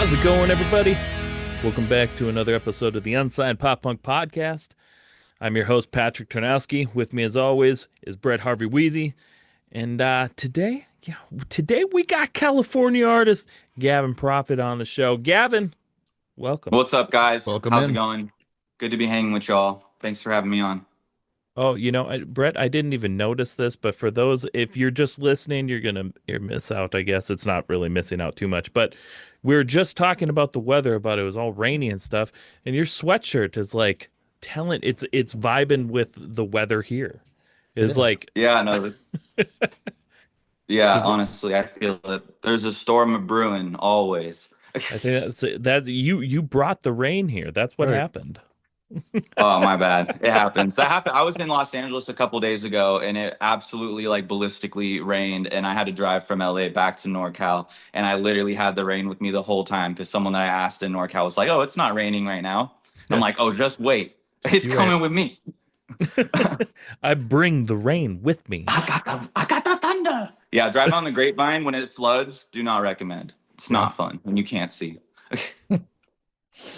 How's it going, everybody? Welcome back to another episode of the Unsigned Pop Punk Podcast. I'm your host, Patrick Tarnowski. With me, as always, is Brett Harvey Wheezy. And today we got California artist Gavin Prophet on the show. Gavin, welcome. What's up, guys? Welcome How's it in. going? Good to be hanging with y'all. Thanks for having me on. Oh, Brett, I didn't even notice this, but for those, if you're just listening, you're miss out. I guess it's not really missing out too much. But we were just talking about the weather, about it was all rainy and stuff, and your sweatshirt is like telling it's vibing with the weather here. It It's is. like Yeah, no, yeah, so th honestly, I feel it. There's a storm of brewing always. I think that you brought the rain here. That's what Right. happened. Oh, my bad. It happens. That happened. I was in Los Angeles a couple days ago and it absolutely like ballistically rained and I had to drive from LA back to NorCal and I literally had the rain with me the whole time because someone that I asked in NorCal was like, "Oh, it's not raining right now." I'm like, "Oh, just wait. Just It's you wait. coming with me." I bring the rain with me. I got the thunder. Yeah, drive on the Grapevine when it floods. Do not recommend. It's Yeah. not fun when you can't see.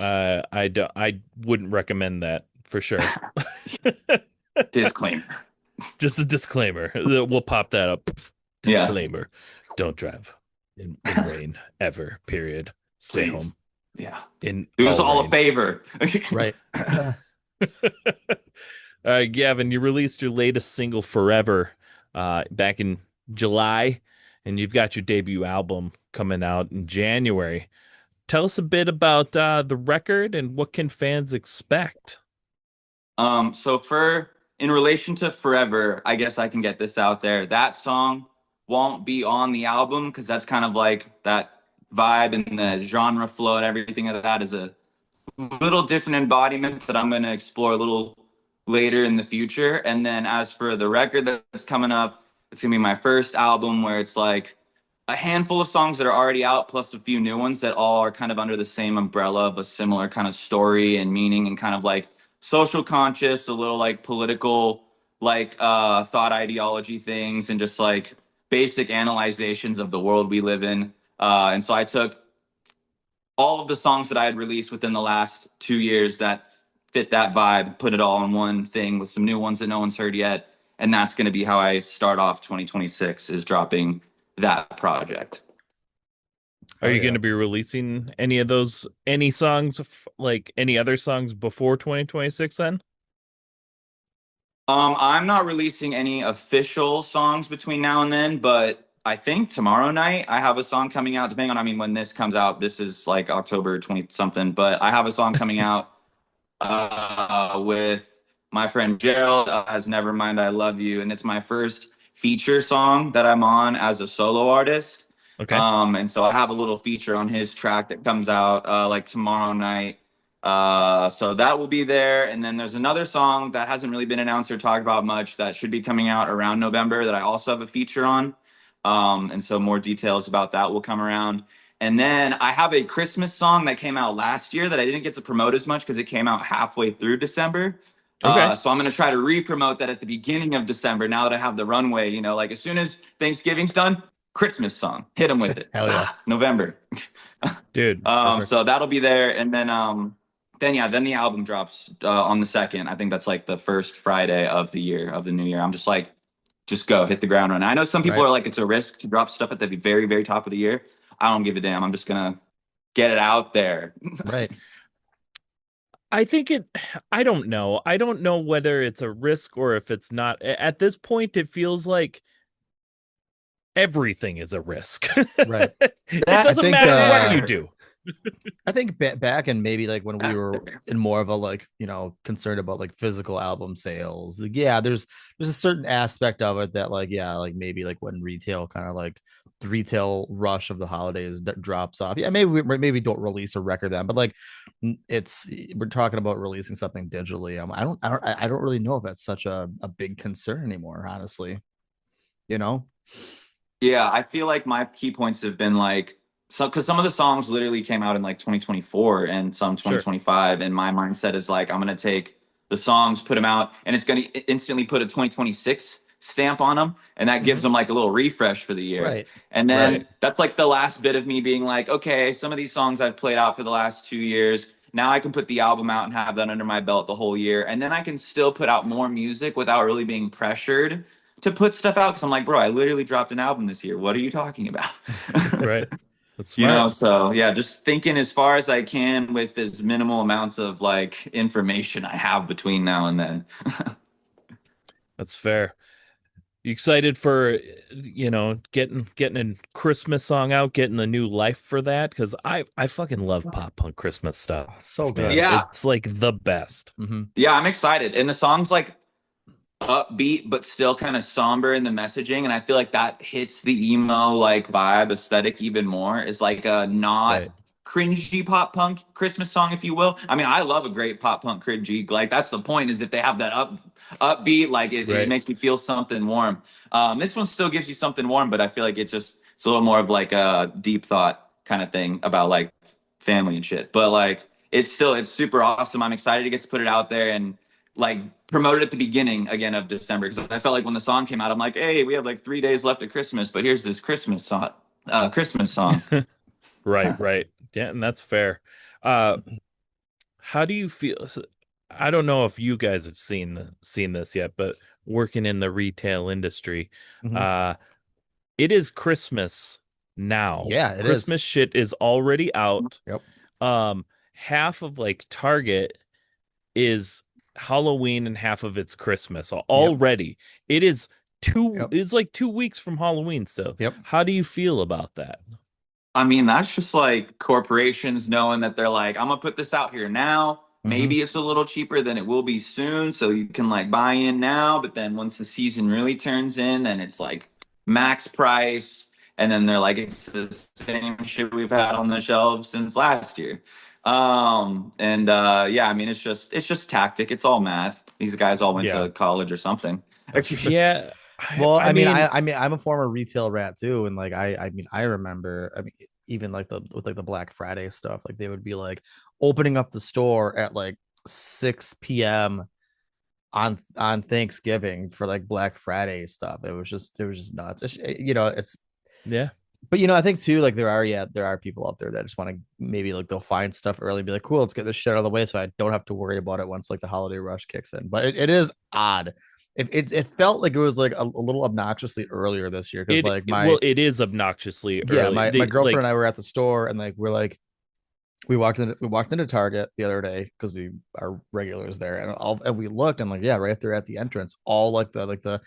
I wouldn't recommend that for sure. Disclaimer. Just a disclaimer. We'll pop that up. Yeah, Disclaimer. Don't drive in rain ever, period. Stay please. home Yeah, in do us all all a rain. favor. Right. All right, Gavin, you released your latest single, Forever, back in July, and you've got your debut album coming out in January. Tell us a bit about the record and what can fans expect? So for in relation to Forever, I guess I can get this out there. That song won't be on the album because that's kind of like that vibe and the genre flow and everything of that is a little different embodiment that I'm going to explore a little later in the future. And then as for the record that's coming up, it's going to be my first album where it's like a handful of songs that are already out plus a few new ones that all are kind of under the same umbrella of a similar kind of story and meaning and kind of like social conscious, a little like political like thought ideology things and just like basic analyzations of the world we live in. And so I took all of the songs that I had released within the last 2 years that fit that vibe, put it all in one thing with some new ones that no one's heard yet. And that's going to be how I start off 2026 is dropping that project. Are Oh you going yeah. to be releasing any songs, like any other songs before 2026 then? I'm not releasing any official songs between now and then, but I think tomorrow night I have a song coming out. Depending on, I mean, when this comes out, this is like October 20 something, but I have a song coming out with my friend Gerald as Nevermind I Love You. And it's my first feature song that I'm on as a solo artist. Okay. And so I have a little feature on his track that comes out like tomorrow night. So that will be there. And then there's another song that hasn't really been announced or talked about much that should be coming out around November that I also have a feature on. And so more details about that will come around. And then I have a Christmas song that came out last year that I didn't get to promote as much because it came out halfway through December. Okay. So I'm going to try to re-promote that at the beginning of December now that I have the runway, like as soon as Thanksgiving's done, Christmas song, hit them with it. Hell yeah. November. Dude, Perfect. So that'll be there. And then the album drops on the second. I think that's like the first Friday of the year, of the new year. I'm just like, just go hit the ground running. I know some people Right. are like, it's a risk to drop stuff at the very, very top of the year. I don't give a damn. I'm just gonna get it out there. Right. I think it, I don't know. I don't know whether it's a risk or if it's not. At this point, it feels like everything is a risk. Right. It I That's doesn't think matter what you fair. do. I think back in maybe like when we That's were fair. in more of a like, concerned about like physical album sales. Like, yeah, there's a certain aspect of it that like, yeah, like maybe like when retail kind of like the retail rush of the holidays drops off. Yeah, maybe don't release a record then, but like it's we're talking about releasing something digitally. I don't really know if that's such a big concern anymore, honestly. You know? Yeah, I feel like my key points have been like so because some of the songs literally came out in like 2024 and some Sure. 2025, and my mindset is like I'm gonna take the songs, put them out, and it's gonna instantly put a 2026 stamp on them, and that gives Mhm. them like a little refresh for the year. Right. And Right. then that's like the last bit of me being like, okay, some of these songs I've played out for the last 2 years. Now I can put the album out and have that under my belt the whole year. And then I can still put out more music without really being pressured to put stuff out. Cause I'm like, bro, I literally dropped an album this year. What are you talking about? Right. That's smart. So yeah, just thinking as far as I can with as minimal amounts of like information I have between now and then. That's fair. You excited for getting a Christmas song out, getting a new life for that? Because I fucking love pop punk Christmas stuff, Oh, so man. good. Yeah. It's like the best. Hmm. Yeah, I'm excited. And the song's like upbeat but still kind of somber in the messaging, and I feel like that hits the emo like vibe aesthetic even more. Is like a not Right. cringy pop punk Christmas song, if you will. I mean, I love a great pop punk cringy, like that's the point, is if they have that upbeat, like it Right. makes you feel something warm. This one still gives you something warm, but I feel like it's a little more of like a deep thought kind of thing about like family and shit, but like it's super awesome. I'm excited to get to put it out there and like promoted at the beginning again of December, because I felt like when the song came out, I'm like, hey, we have like 3 days left of Christmas, but here's this Christmas song. Right, right. Yeah, and that's fair. Uh, how do you feel? I don't know if you guys have seen this yet, but working in the retail industry, Hmm. uh, it is Christmas now. Yeah, it is. Christmas shit is already out. Yep. Um, half of like Target is Halloween and half of it's Christmas Yep. already. It is Yep. it's like 2 weeks from Halloween still. Yep. How do you feel about that? I mean, that's just like corporations knowing that they're like, I'm gonna put this out here now. Hmm. Maybe it's a little cheaper than it will be soon, so you can like buy in now. But then once the season really turns in, then it's like max price. And then they're like, it's the same shit we've had on the shelves since last year. And yeah, I mean, it's just tactic. It's all math. These guys all went Yeah. to college or something. Yeah, Well, I mean, I mean, I'm a former retail rat too, and like, I mean, I remember, I mean, even like the with like the Black Friday stuff, like they would be like opening up the store at like 6 p.m. on Thanksgiving for like Black Friday stuff. It was just nuts. It's yeah. but I think too, like there are people out there that just want to maybe like they'll find stuff early and be like, cool, let's get this shit out of the way so I don't have to worry about it once like the holiday rush kicks in. But it is odd. It felt like it was like a little obnoxiously earlier this year because like Well, it is obnoxiously yeah, early. my They girlfriend and like I were at the store and like we're like we walked into Target the other day because we are regulars there, and we looked and like yeah, right there at the entrance, all like the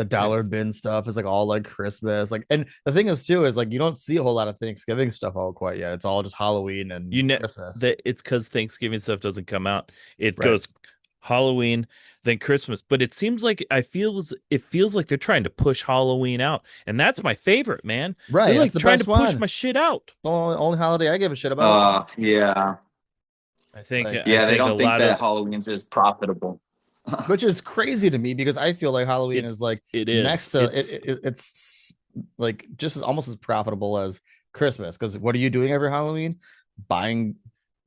dollar bin stuff is like all like Christmas, like, and the thing is too is like you don't see a whole lot of Thanksgiving stuff out quite yet. It's all just Halloween you and know Christmas, that it's because Thanksgiving stuff doesn't come out. It right? goes Halloween, then Christmas. But it seems like it feels like they're trying to push Halloween out, and that's my favorite, man. They're Right, that's like the trying to best push one. my shit out. Only holiday I give a shit about. Yeah. Like, I Yeah, they think a don't think lot that of Halloween's is profitable. which is crazy to me because I feel like Halloween it's is like it next is. to it's like just as almost as profitable as Christmas. Because what are you doing every Halloween? Buying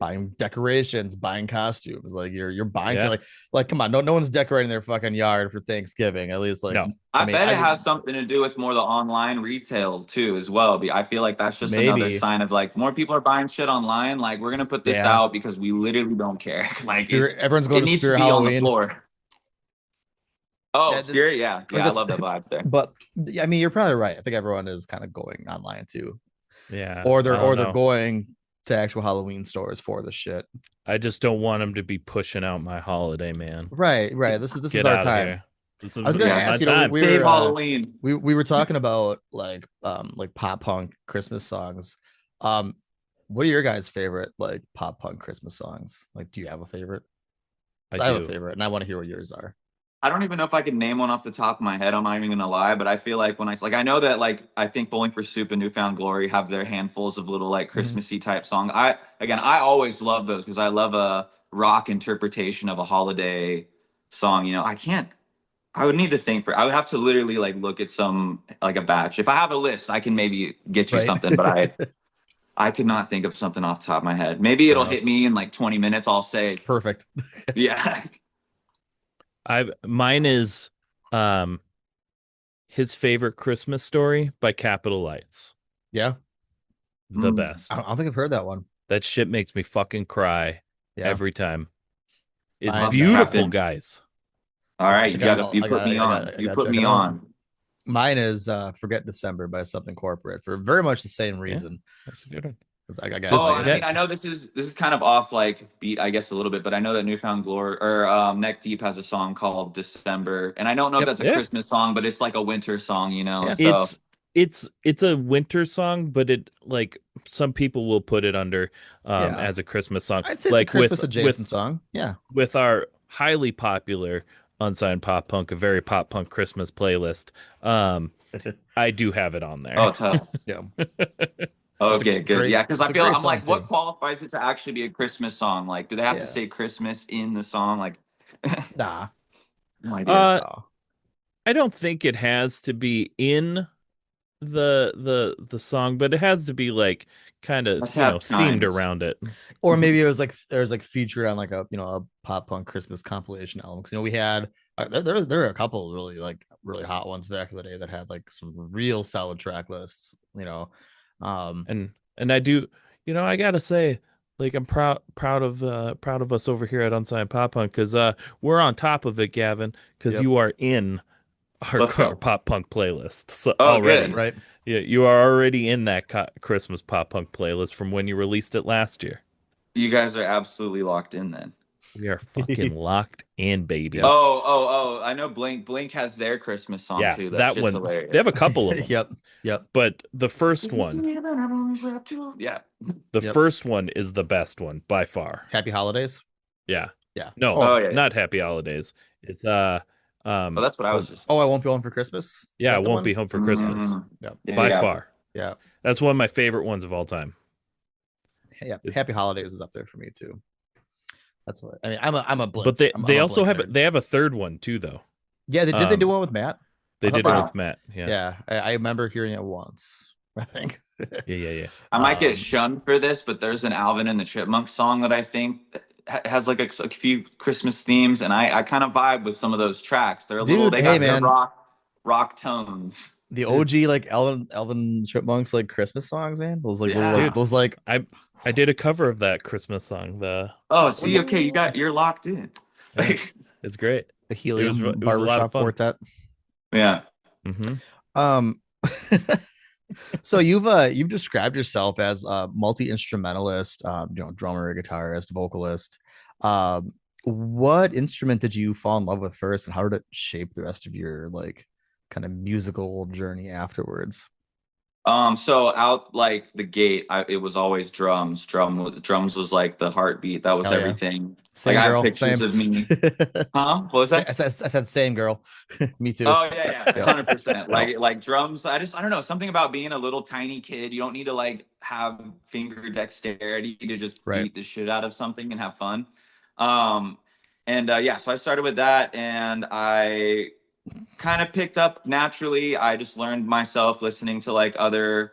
buying decorations, buying costumes. Like you're buying to Yeah. like come on, no one's decorating their fucking yard for Thanksgiving. At least like No. I bet it has something to do with more the online retail too, as well. I feel like that's just another maybe sign of like more people are buying shit online. Like we're gonna put this yeah. out because we literally don't care. Like Spirit everyone's going it to needs to Spirit be on the Halloween. floor. Oh, Yeah, Spirit, yeah, like yeah, I this love that vibe there. but I mean you're probably right. I think everyone is kind of going online too. Yeah. I don't Or they're know. going to actual Halloween stores for the shit. I just don't want them to be pushing out my holiday, man. Right, right. This is Get our out of time. here. This I was is gonna my ask, Yes, time. save Halloween. we were talking about like pop punk Christmas songs. Um, what are your guys' favorite like pop punk Christmas songs? Like, do you have a favorite? I Because I have a do. favorite, and I want to hear what yours are. I don't even know if I could name one off the top of my head. I'm not even gonna lie, but I feel like when I know that like I think Bowling for Soup and Newfound Glory have their handfuls of little like Mhm. Christmassy type songs. I always love those because I love a rock interpretation of a holiday song. I would need to think for. I would have to literally like look at some like a batch. If I have a list, I can maybe get you Right. something, but I could not think of something off the top of my head. Maybe Fair it'll enough. hit me in like 20 minutes. I'll say, Perfect. yeah. I mine is um His Favorite Christmas Story by Capital Lights. Yeah. The Mm. I best. don't think I've heard that one. That shit makes me fucking cry Yeah. every time. It's I'll have Mine's to tap beautiful, in. guys. All right, you I put me on. You gotta put check it me out. on. Mine is Forget December by Something Corporate for very much the same Yeah, reason. that's a good one. Because I gotta Just Oh, like and I mean, that I know this is kind of off like beat, I guess a little bit, but I know that Newfound Glory or Neck Deep has a song called December, and I don't know if yep, that's a yeah. Christmas song, but it's like a winter song, you know. yeah. So It's a winter song, but it like some people will put it under Yeah. as a Christmas song. I'd say it's a Like Christmas adjacent with song. Yeah. with our highly popular Unsigned Pop Punk, a very pop punk Christmas playlist. I do have it on there. oh, tough. Yeah. Okay, good. Yeah, because I It's a feel great I'm song like, what too. qualifies it to actually be a Christmas song? Like, do they have to Yeah. say Christmas in the song? Like, Nah. no idea. uh No. I don't think it has to be in the song, but it has to be like kind of, Must have themed chimes. around it. Or maybe it was like there's like featured on like a pop punk Christmas compilation album. Because we had there are a couple really really hot ones back in the day that had like some real solid track lists. Um, And I do, I gotta say, like I'm proud of us over here at Unsigned Pop Punk because we're on top of it, Gavin, because yep, you are in our, Let's our go. pop punk playlist so Oh, that's already. good. right. Yeah, you are already in that Christmas pop punk playlist from when you released it last year. You guys are absolutely locked in then. We are fucking locked in, Yep. baby. Oh, I know Blink. Blink has their Christmas song Yeah, too. That that shit's one. They have hilarious. a couple of them, Yep. Yep. but Yeah. the Yep. first one is the best one by far. Happy holidays. Yeah. Yeah. No, Oh yeah. not Happy Holidays. It's Oh, that's what I was oh just. Oh, I won't be home for Christmas. Is yeah, I that the won't be one? home for Yeah. Christmas Mm, Yep. yeah, by yeah. far. Yeah. That's one of my favorite ones of all time. Yeah. It's Happy holidays is up there for me too. That's what I mean. I'm a but blink. they I'm they a also blink have nerd. they have a third one too though. Yeah, did they do Um one with Matt? I they thought did they one did. Wow. with Matt. Yeah. Yeah, I remember hearing it once. I think. Yeah, yeah, yeah. I might get um, shunned for this, but there's an Alvin and the Chipmunks song that I think has like a few Christmas themes, and I kind of vibe with some of those tracks. They're a little. dude, They hey got their man, rock tones. the Dude, OG like Elvin Chipmunks like Christmas songs, man. Those like little like Yeah. dude, those like I did a cover of that Christmas song. Oh, see, okay, you're locked in. Yeah, it's great. the It Helium was a lot of Barbershop fun. Quartet. Yeah. Hmm. Um, so you've described yourself as a multi-instrumentalist, drummer, guitarist, vocalist. What instrument did you fall in love with first, and how did it shape the rest of your like kind of musical journey afterwards? So out like the gate, it was always drums. Drums was like the heartbeat. That was Hell yeah. everything. Like Same I have girl, pictures same. of me. Huh? What was that? I said same girl. Me too. Oh yeah, Yep. 100%. Yep. Like drums. I don't know, something about being a little tiny kid. You don't need to like have finger dexterity to just Right. beat the shit out of something and have fun. Um, and yeah, so I started with that, and I kind of picked up naturally. I just learned myself listening to like other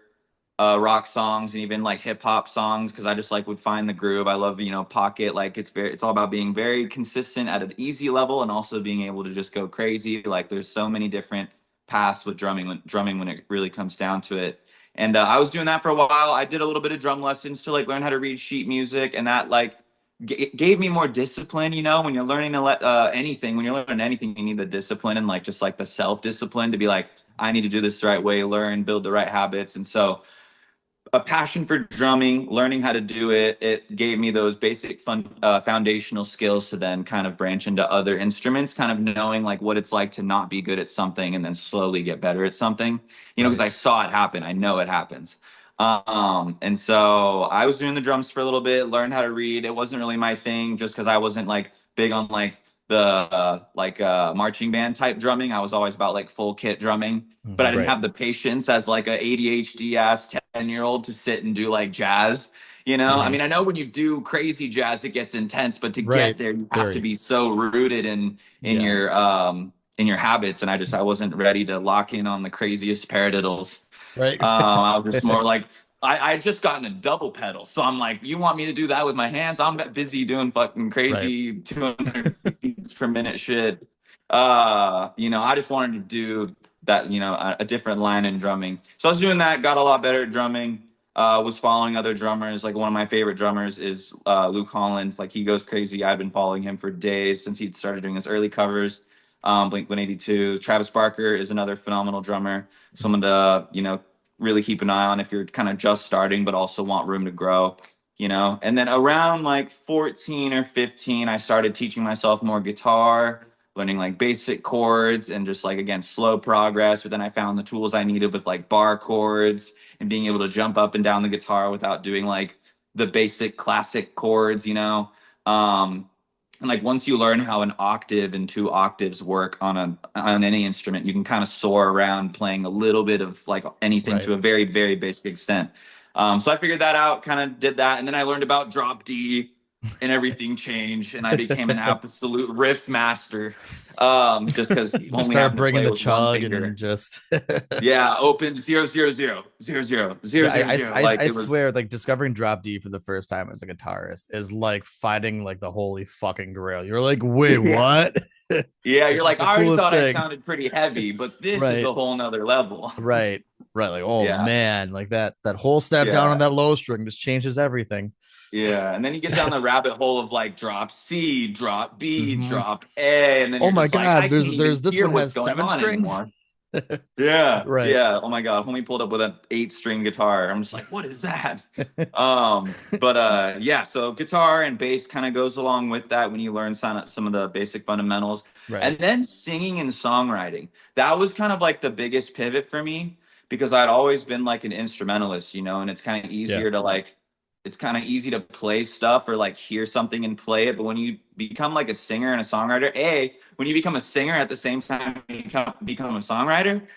rock songs and even like hip hop songs because I just like would find the groove. I love pocket. Like it's all about being very consistent at an easy level and also being able to just go crazy. Like there's so many different paths with drumming when it really comes down to it. And I was doing that for a while. I did a little bit of drum lessons to like learn how to read sheet music, and that like gave me more discipline. When you're learning to let anything, when you're learning anything, you need the discipline and like just like the self discipline to be like, I need to do this the right way, learn, build the right habits. And so a passion for drumming, learning how to do it. It gave me those basic foundational skills to then kind of branch into other instruments, kind of knowing like what it's like to not be good at something and then slowly get better at something, because Right. I saw it happen. I know it happens. And so I was doing the drums for a little bit, learned how to read. It wasn't really my thing just because I wasn't like big on like the marching band type drumming. I was always about like full kit drumming, but I Mhm. didn't Right. have the patience as like a ADHD ass 10-year-old to sit and do like jazz. I Hmm. mean, I know when you do crazy jazz, it gets intense, but to get Right. there, you have to Very. be so rooted Yeah. in your habits. And I wasn't ready to lock in on the craziest paradiddles. Right. I was just more like, I had just gotten a double pedal. So I'm like, you want me to do that with my hands? I'm busy doing fucking Right. crazy 200 beats per minute shit. I just wanted to do that, a different line in drumming. So I was doing that, got a lot better at drumming. Was following other drummers. Like one of my favorite drummers is Luke Holland. Like he goes crazy. I've been following him for days since he started doing his early covers. Blink 182. Travis Barker is another phenomenal drummer. Someone to really keep an eye on if you're kind of just starting but also want room to grow. And then around like 14 or 15, I started teaching myself more guitar, learning like basic chords and just like again slow progress. But then I found the tools I needed with like bar chords and being able to jump up and down the guitar without doing like the basic classic chords. And like once you learn how an octave and two octaves work on any instrument, you can kind of soar around playing a little bit of like anything Right. to a very, very basic extent. So I figured that out, kind of did that, and then I learned about drop D, and everything changed, and I became an absolute riff master. Just because only Start having to bringing play the with one chug and finger. just Yeah, open 0 0 0 0 0 0 0 yeah, 0. Like I it was. swear, like discovering drop D for the first time as a guitarist is like finding like the holy fucking grail. You're like, wait, Yeah. what? Yeah, This you're is like, the I already coolest thought I thing. sounded pretty heavy, but this is Right, a whole nother level. right, right. Like, oh Yeah, man, like that whole step down on yeah. that low string just changes everything. Yeah, and then you get down the rabbit hole of like drop C, drop B, Hmm. drop A, and then Oh you're my just like, I god, can't even there's this hear one what's has going seven on strings. anymore. Yeah, Right. yeah. Oh my God, homie pulled up with an 8 string guitar. I'm just like, what is that? But yeah, so guitar and bass kind of goes along with that when you learn some of the basic fundamentals. Right. And then singing and songwriting. That was kind of like the biggest pivot for me because I'd always been like an instrumentalist, and it's kind of Yeah. easier to like it's kind of easy to play stuff or like hear something and play it. But when you become like a singer and a songwriter, when you become a singer at the same time you become a songwriter,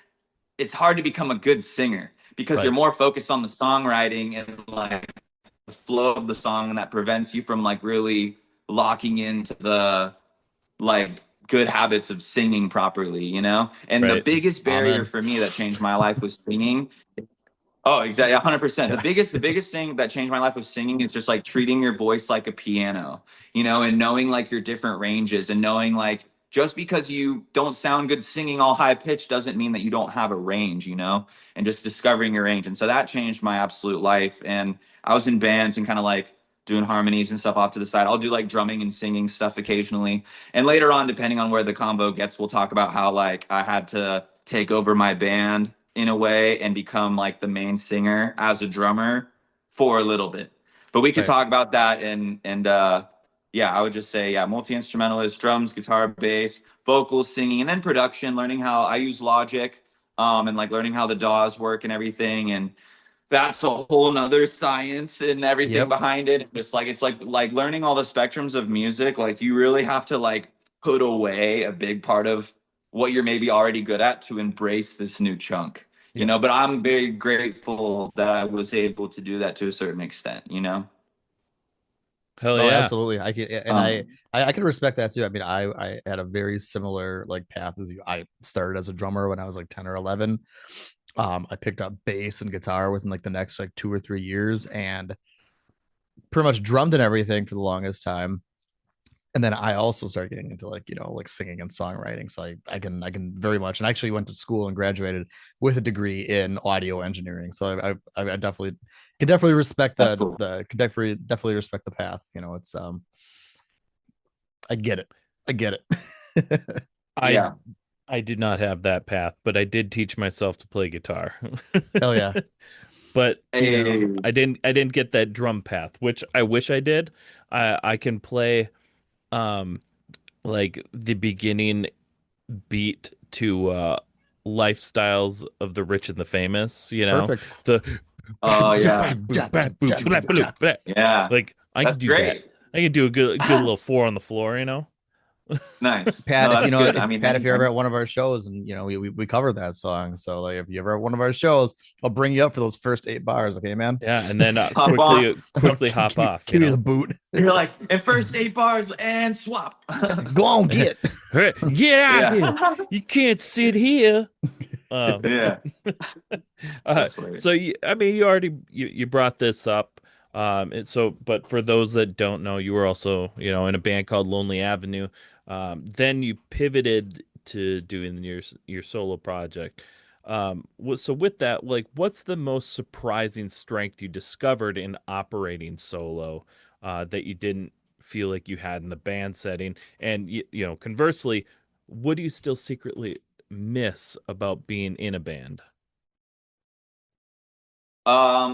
it's hard to become a good singer because you're Right. more focused on the songwriting and like the flow of the song, and that prevents you from like really locking into the like good habits of singing properly. And the Right. biggest barrier Amen. for me that changed my life was singing. Oh, exactly, 100%. The Yeah. biggest thing that changed my life with singing is just like treating your voice like a piano, and knowing like your different ranges and knowing like just because you don't sound good singing all high pitched doesn't mean that you don't have a range, and just discovering your range. And so that changed my absolute life. And I was in bands and kind of like doing harmonies and stuff off to the side. I'll do like drumming and singing stuff occasionally. And later on, depending on where the combo gets, we'll talk about how like I had to take over my band in a way and become like the main singer as a drummer for a little bit. But we could Right. talk about that and yeah, I would just say yeah, multi-instrumentalist, drums, guitar, bass, vocals, singing, and then production, learning how I use Logic, and like learning how the DAWs work and everything. And that's a whole nother science and everything Yep. behind it. It's like learning all the spectrums of music. Like you really have to like put away a big part of what you're maybe already good at to embrace this new chunk. Yep. But I'm very grateful that I was able to do that to a certain extent. Hell Oh, yeah. absolutely. I can, and Um, I can respect that too. I mean, I had a very similar like path as you. I started as a drummer when I was like 10 or 11. I picked up bass and guitar within like the next like 2 or 3 years, and pretty much drummed and everything for the longest time. And then I also started getting into like like singing and songwriting. So I can very much, and I actually went to school and graduated with a degree in audio engineering. So I definitely can definitely respect that's cool. the can definitely respect the path. It's I get it. I get it. I Yeah. I did not have that path, but I did teach myself to play guitar. Hell yeah. But, Hey. I didn't get that drum path, which I wish I did. I can play um like the beginning beat to Lifestyles of the Rich and the Famous. Perfect. The Oh yeah. Yeah. like I can That's do that. great. I can do a good little four on the floor. Nice. Pat, No, if you that's know, good. if I mean, Pat, if you're ever at one of our shows, and we cover that song, so like if you ever at one of our shows, I'll bring you up for those first 8 bars, okay, man? Yeah, and then hop on. quickly hop off, Give me the boot. You're like, in first 8 bars and swap. Go on, get. Hey, get out here. Yeah. You can't sit here. Um, Yeah. That's so hilarious. I mean, you brought this up. But for those that don't know, you were also, in a band called Lonely Avenue. Then you pivoted to doing your solo project. So with that, like, what's the most surprising strength you discovered in operating solo that you didn't feel like you had in the band setting? And conversely, what do you still secretly miss about being in a band?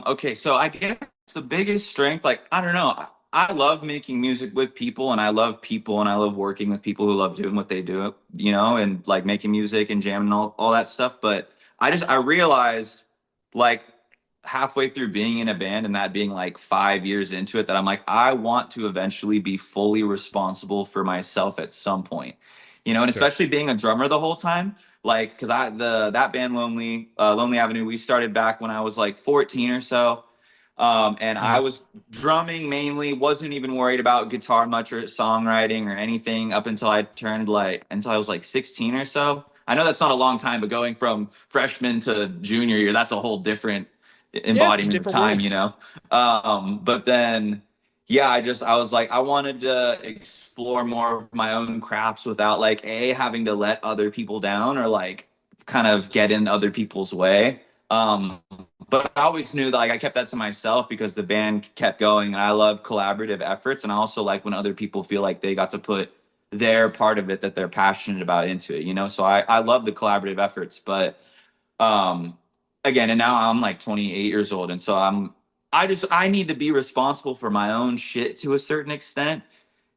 Okay, so I guess the biggest strength, like, I don't know, I love making music with people and I love people and I love working with people who love doing what they do, and like making music and jamming and all that stuff. But I realized like halfway through being in a band and that being like 5 years into it that I'm like, I want to eventually be fully responsible for myself at some point, and Sure. especially being a drummer the whole time. Like, because that band Lonely Avenue, we started back when I was like 14 or so. And I Mhm. was drumming mainly, wasn't even worried about guitar much or songwriting or anything up until I was like 16 or so. I know that's not a long time, but going from freshman to junior year, that's a whole different Yeah, it's a embodiment of different time, world. But then, yeah, I was like, I wanted to explore more of my own crafts without like having to let other people down or like kind of get in other people's way. Um, but I always knew that like I kept that to myself because the band kept going and I love collaborative efforts and I also like when other people feel like they got to put their part of it that they're passionate about into it. So I love the collaborative efforts, but um again, and now I'm like 28 years old and so I need to be responsible for my own shit to a certain extent.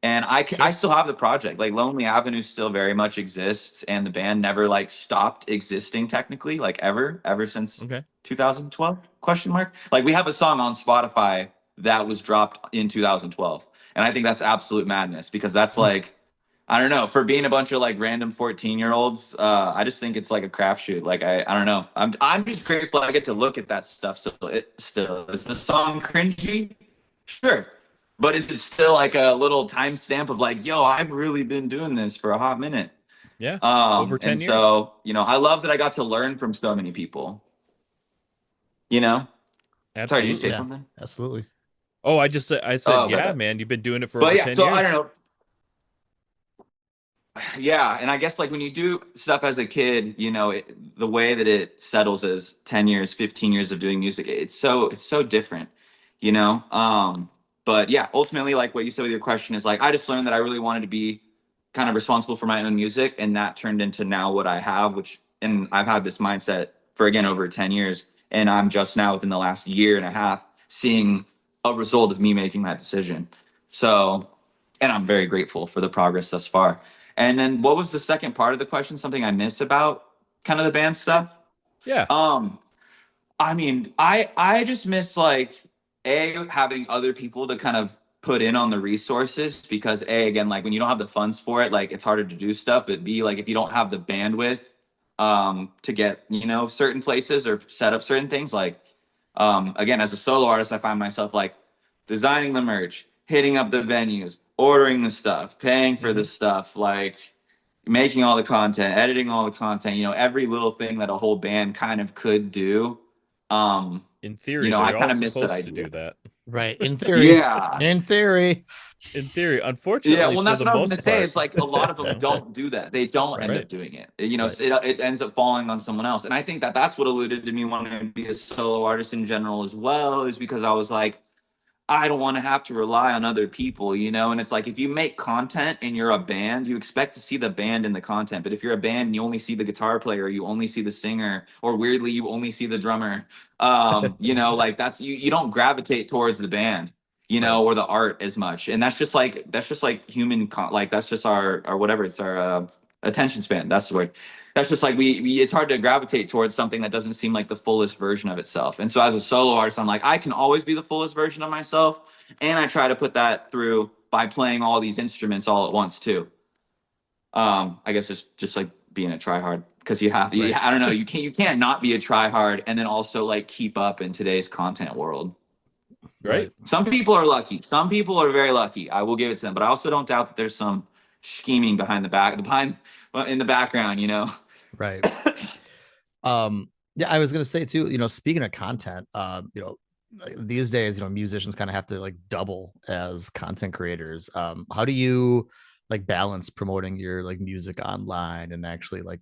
And I Sure. still have the project. Like Lonely Avenue still very much exists, and the band never like stopped existing technically, like ever since Okay. 2012? Question mark. Like we have a song on Spotify that was dropped in 2012, and I think that's absolute madness because that's Hmm. like I don't know for being a bunch of like random 14-year-olds. I just think it's like a crapshoot. Like I don't know. I'm just grateful I get to look at that stuff. So it still is the song cringy. Sure. But is it still like a little timestamp of like, yo, I've really been doing this for a hot minute? Yeah. Over And 10 years. so, I love that I got to learn from so many people, you know? Sorry, did you say Absolutely. Yeah, something? absolutely. Oh, I said, Oh, my yeah, bad. man, you've been doing it for But over yeah, 10 so I don't years. know. Yeah, and I guess like when you do stuff as a kid, the way that it settles is 10 years, 15 years of doing music. It's so different, you know? But yeah, ultimately like what you said with your question is like I just learned that I really wanted to be kind of responsible for my own music and that turned into now what I have, which and I've had this mindset for again over 10 years and I'm just now within the last year and a half seeing a result of me making that decision. So, and I'm very grateful for the progress thus far. And then what was the second part of the question? Something I missed about kind of the band Sure. stuff? Yeah. Um, I mean, I just miss like having other people to kind of put in on the resources because again like when you don't have the funds for it, like it's harder to do stuff, but B like if you don't have the bandwidth to get, certain places or set up certain things like again as a solo artist I find myself like designing the merch, hitting up the venues, ordering the stuff, paying for Hmm. the stuff, like making all the content, editing all the content, every little thing that a whole band kind of could do. Um, In theory, I they're all kind of miss that supposed to idea. do that. Right. In theory. Yeah. In theory. In theory, Yeah, unfortunately, well, for that's the what I was going most to say. part, It's like a lot of you them know, don't do that. They don't Right. end right? up doing it. Right. It ends up falling on someone else. And I think that that's what alluded to me wanting to be a solo artist in general as well, is because I was like, I don't want to have to rely on other people. And it's like if you make content and you're a band, you expect to see the band in the content. But if you're a band and you only see the guitar player, you only see the singer, or weirdly, you only see the drummer, like you don't gravitate towards the band, Right. or the art as much. And that's just like human like that's just our whatever, it's our attention span. That's the word. That's just like we it's hard to gravitate towards something that doesn't seem like the fullest version of itself. And so as a solo artist, I'm like, I can always be the fullest version of myself. And I try to put that through by playing all these instruments all at once too. I guess it's just like being a tryhard because Right. I don't know, you can't not be a tryhard and then also like keep up in today's content world. Right? Right. Some people are lucky. Some people are very lucky. I will give it to them, but I also don't doubt that there's some scheming behind in the background. Right. Yeah, I was gonna say too, speaking of content, like these days, musicians kind of have to like double as content creators. How do you like balance promoting your like music online and actually like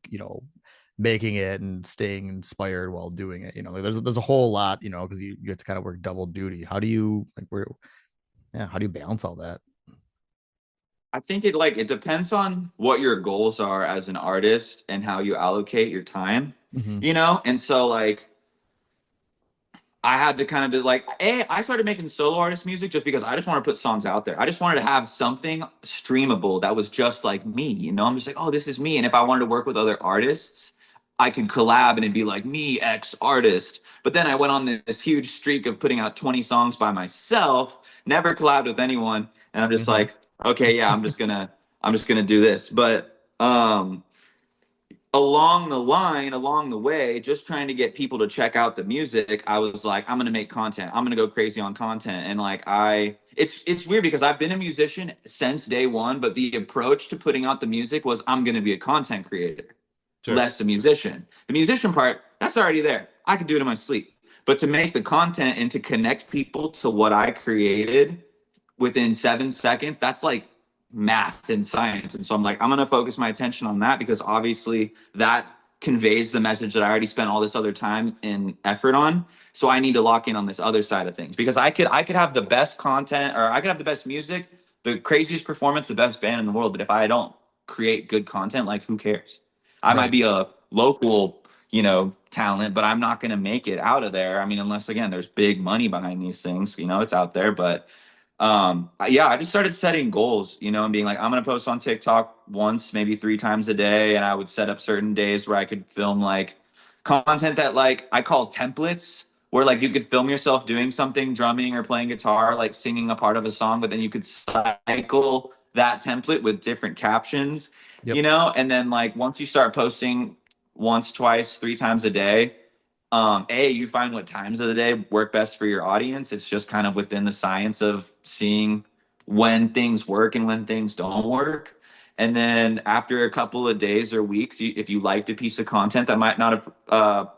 making it and staying inspired while doing it. Like there's a whole lot, because you have to kind of work double duty. How do you like where yeah, how do you balance all that? I think it depends on what your goals are as an artist and how you allocate your time, Mm-hmm. And so like I had to kind of do like, I started making solo artist music just because I just wanted to put songs out there. I just wanted to have something streamable that was just like me. I'm just like, oh, this is me. And if I wanted to work with other artists, I could collab and it'd be like me, X artist. But then I went on this huge streak of putting out 20 songs by myself, never collabed with anyone. And I'm just Mm-hmm. like, okay, yeah, I'm just gonna do this. But along the way, just trying to get people to check out the music, I was like, I'm gonna make content. I'm gonna go crazy on content. And like it's weird because I've been a musician since day one, but the approach to putting out the music was I'm gonna be a content creator, Sure. less a musician. The musician part, that's already there. I could do it in my sleep. But to make the content and to connect people to what I created within 7 seconds, that's like math and science. And so I'm like, I'm going to focus my attention on that because obviously that conveys the message that I already spent all this other time and effort on. So I need to lock in on this other side of things because I could have the best content or I could have the best music, the craziest performance, the best band in the world. But if I don't create good content, like who cares? I might Right. be a local, talent, but I'm not going to make it out of there. I mean, unless again, there's big money behind these things, it's out there, but yeah, I just started setting goals, and being like, I'm gonna post on TikTok once, maybe 3 times a day, and I would set up certain days where I could film like content that like I call templates, where like you could film yourself doing something, drumming or playing guitar, like singing a part of a song, but then you could cycle that template with different captions, Yep. and then like once you start posting once, twice, 3 times a day, you find what times of the day work best for your audience. It's just kind of within the science of seeing when things work and when things don't work. And then after a couple of days or weeks, if you liked a piece of content that might not have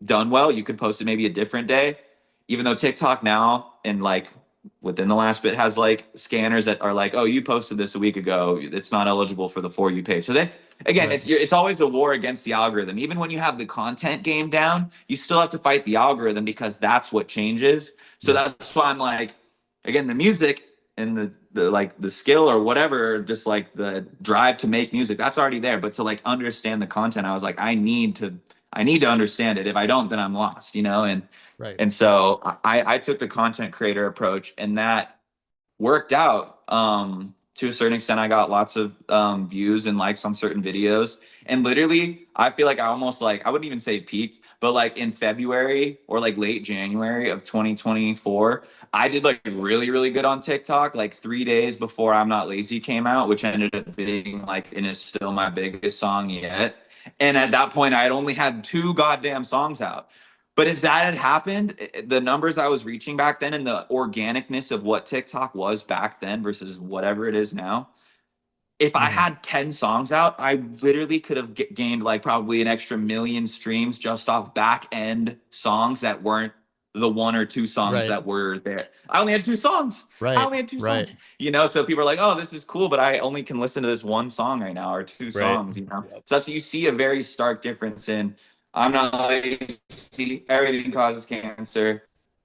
done well, you could post it maybe a different day. Even though TikTok now and like within the last bit has like scanners that are like, oh, you posted this a week ago, it's not eligible for the For You page. So then again, Right. it's always a war against the algorithm. Even when you have the content game down, you still have to fight the algorithm because that's what changes. So Yep. that's why I'm like, again, the music and the like the skill or whatever, just like the drive to make music, that's already there. But to like understand the content, I was like, I need to understand it. If I don't, then I'm lost, And Right. and so I took the content creator approach, and that worked out. To a certain extent, I got lots of views and likes on certain videos. And literally, I feel like I almost like I wouldn't even say peaked, but like in February or like late January of 2024, I did like really, really good on TikTok, like 3 days before I'm Not Lazy came out, which ended up being like and is still my biggest song yet. And at that point, I had only had 2 goddamn songs out. But if that had happened, the numbers I was reaching back then and the organicness of what TikTok was back then versus whatever it is now, if I Mm-hmm. had 10 songs out, I literally could have gained like probably an extra million streams just off back end songs that weren't the 1 or 2 songs Right. that were there. I only had 2 songs. I Right. only had two Right. songs. So people are like, oh, this is cool, but I only can listen to this one song right now or two Right. songs. Yep. So you see a very stark difference in I'm Not Lazy, Everything Causes Cancer,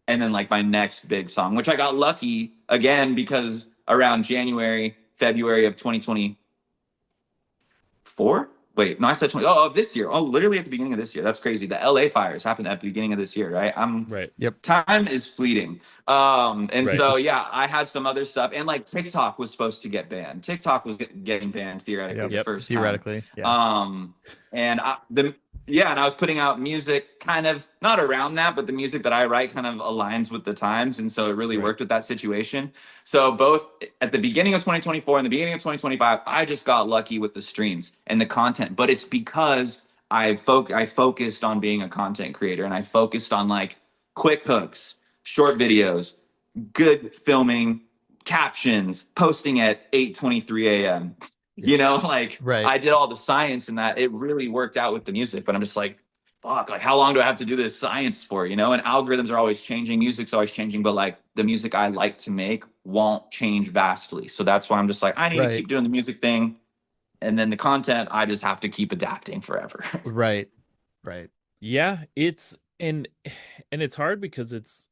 and then like my next big song, which I got lucky again because around January, February of 2024. Wait, no, I said 20. Oh, of this year. Oh, literally at the beginning of this year. That's crazy. The LA fires happened at the beginning of this year, right? Right. Yep. Time is fleeting. And Right. so yeah, I had some other stuff, and like TikTok was supposed to get banned. TikTok was getting banned theoretically Yep. the Yep. first time. Theoretically. Yeah. Um, and I was putting out music kind of not around that, but the music that I write kind of aligns with the times, and so it really Right. worked with that situation. So both at the beginning of 2024 and the beginning of 2025, I just got lucky with the streams and the content, but it's because I focused on being a content creator and I focused on like quick hooks, short videos, good filming, captions, posting at 8:23 a.m. Yep. Like Right. I did all the science and that it really worked out with the music, but I'm just like, fuck, like how long do I have to do this science for, And algorithms are always changing, music's always changing, but like the music I like to make won't change vastly. So that's why I'm just like, I need to Right. keep doing the music thing. And then the content, I just have to keep adapting forever. Right. Right. Yeah, and it's hard because it's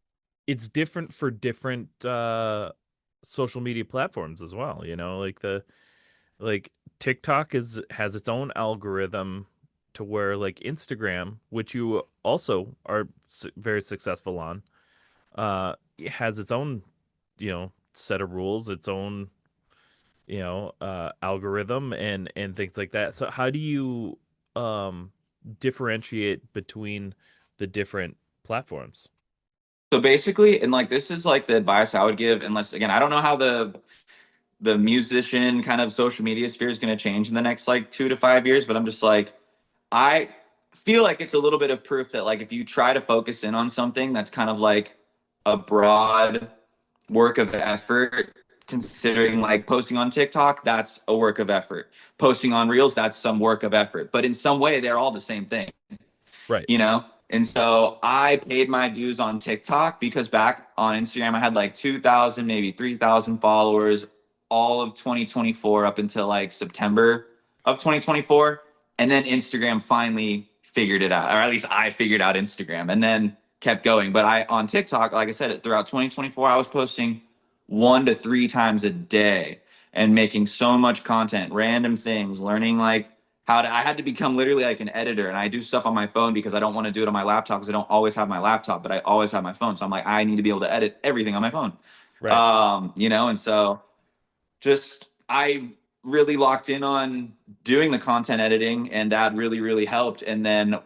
different for different social media platforms as well, you know, like TikTok is has its own algorithm to where like Instagram, which you also are very successful on, it has its own, you know, set of rules, its own, you know, algorithm and things like that. So how do you um differentiate between the different platforms? So basically, and like this is like the advice I would give, unless again, I don't know how the musician kind of social media sphere is going to change in the next like 2 to 5 years, but I'm just like, I feel like it's a little bit of proof that like if you try to focus in on something that's kind of like a broad work of effort, considering like posting on TikTok, that's a work of effort. Posting on Reels, that's some work of effort. But in some way, they're all the same thing, Right. you know? And so I paid my dues on TikTok because back on Instagram, I had like 2,000, maybe 3,000 followers all of 2024 up until like September of 2024. And then Instagram finally figured it out, or at least I figured out Instagram and then kept going. But I, on TikTok, like I said, throughout 2024, I was posting 1 to 3 times a day and making so much content, random things, learning like I had to become literally like an editor, and I do stuff on my phone because I don't want to do it on my laptop because I don't always have my laptop, but I always have my phone. So I'm like, I need to be able to edit everything on my phone. Right. You know, and so just I really locked in on doing the content editing, and that really, really helped. And then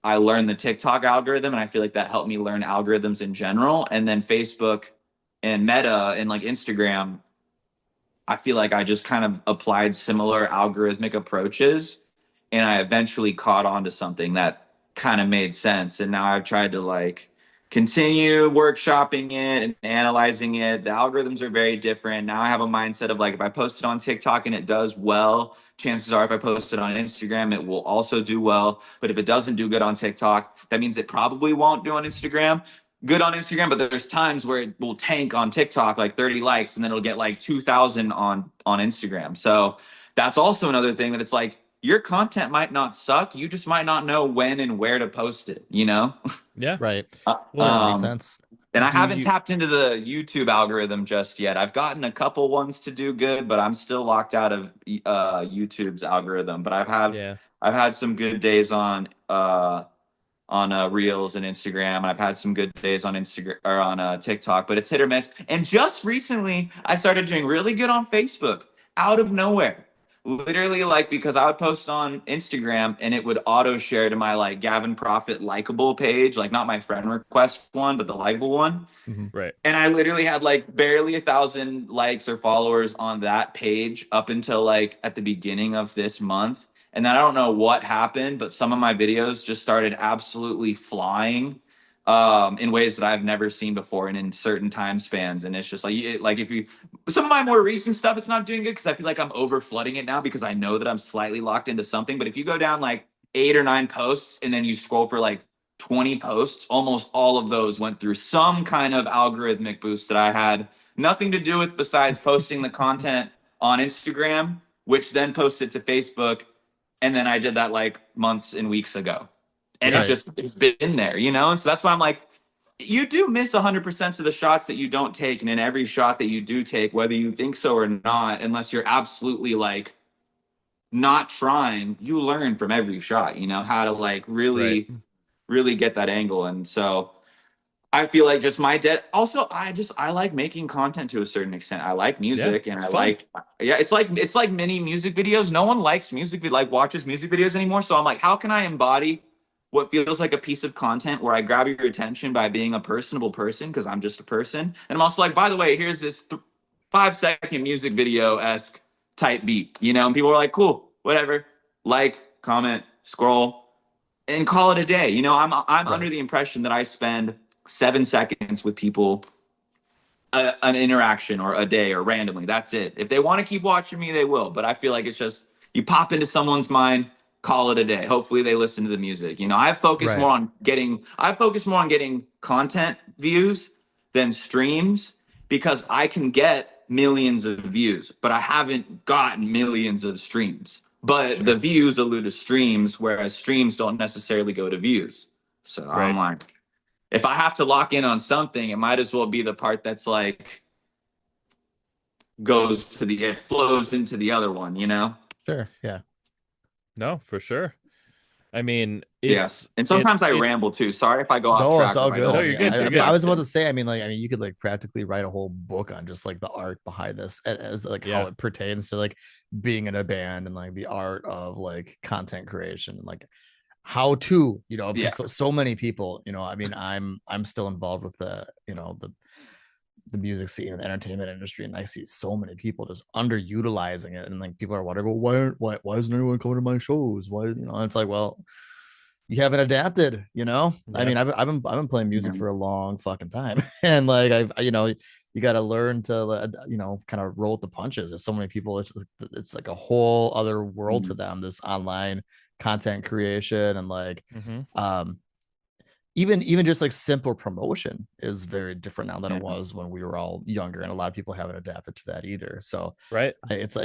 I learned the TikTok algorithm, and I feel like that helped me learn algorithms in general. And then Facebook and Meta and like Instagram, I feel like I just kind of applied similar algorithmic approaches and I eventually caught on to something that kind of made sense. And now I've tried to like continue workshopping it and analyzing it. The algorithms are very different. Now I have a mindset of like if I post it on TikTok and it does well, chances are if I post it on Instagram, it will also do well. But if it doesn't do good on TikTok, that means it probably won't do on Instagram. Good on Instagram, but there's times where it will tank on TikTok like 30 likes and then it'll get like 2,000 on Instagram. So that's also another thing that it's like your content might not suck. You just might not know when and where to post it, you know? Yeah. Right. Uh, Well, Yeah, and makes um, sense. and I do haven't you tapped into the YouTube algorithm just yet. I've gotten a couple ones to do good, but I'm still locked out of YouTube's algorithm. But yeah. I've had some good days on Reels and Instagram. I've had some good days on Instagram or on TikTok, but it's hit or miss. And just recently, I started doing really good on Facebook out of nowhere. Literally, like because I would post on Instagram and it would auto share to my like Gavin Profit likable page, like not my friend request one, but the likable one. Hmm. Right. And I literally had like barely 1,000 likes or followers on that page up until like at the beginning of this month. And then I don't know what happened, but some of my videos just started absolutely flying in ways that I've never seen before and in certain time spans. And it's just like, like if you, some of my more recent stuff, it's not doing good because I feel like I'm over flooding it now because I know that I'm slightly locked into something. But if you go down like 8 or 9 posts and then you scroll for like 20 posts, almost all of those went through some kind of algorithmic boost that I had nothing to do with besides posting the content on Instagram, which then posted to Facebook. And then I did that like months and weeks ago. And Yeah. it's been there, you know? And so that's why I'm like, you do miss 100% of the shots that you don't take. And in every shot that you do take, whether you think so or not, unless you're absolutely like not trying, you learn from every shot, you know, how to like Right. really get that angle. And so I feel like just my debt. Also, I like making content to a certain extent. I like Yeah. music, and It's I fun. like yeah. It's like mini music videos. No one likes like watches music videos anymore. So I'm like, how can I embody what feels like a piece of content where I grab your attention by being a personable person because I'm just a person, and I'm also like, by the way, here's this 5 second music video esque type beat, you know, and people are like, cool, whatever, like, comment, scroll and call it a day. You know, I'm under Right. the impression that I spend 7 seconds with people, an interaction or a day or randomly. That's it. If they want to keep watching me, they will. But I feel like it's just you pop into someone's mind, call it a day. Hopefully they listen to the music. You know, I focus more on getting content views than streams. because I can get millions of views, but I haven't gotten millions of streams. But the Sure. views allude to streams, whereas streams don't necessarily go to views. So I'm Right. like, if I have to lock in on something, it might as well be the part that's like goes to the it flows into the other one, you know? Sure. Yeah. No, for sure. I mean, Yeah. it's And it sometimes I it's ramble too. Sorry if I go off No, it's track or all if I good. no, I don't you're mean, good. answer You're the I good. was about to question. say, I mean, you could like practically write a whole book on just like the art behind this as like how Yeah. it pertains to like being in a band and like the art of like content creation and like how to, Yeah. because so many people, I mean, I'm still involved with the music scene and the entertainment industry, and I see so many people just underutilizing it, and like people are wondering, well, why isn't anyone coming to my shows? Why, it's like, well, you haven't adapted, I Yeah. mean, I've been playing Yeah. music for a long fucking time, and like you got to learn to kind of roll with the punches. There's so many people, it's like a whole other world to Mhm. them, this online content creation, and like Mm-hmm. um even just like simple promotion is very different now than it Yeah. was when we were all younger, and a lot of people haven't adapted to that either. So Right. Yeah. it's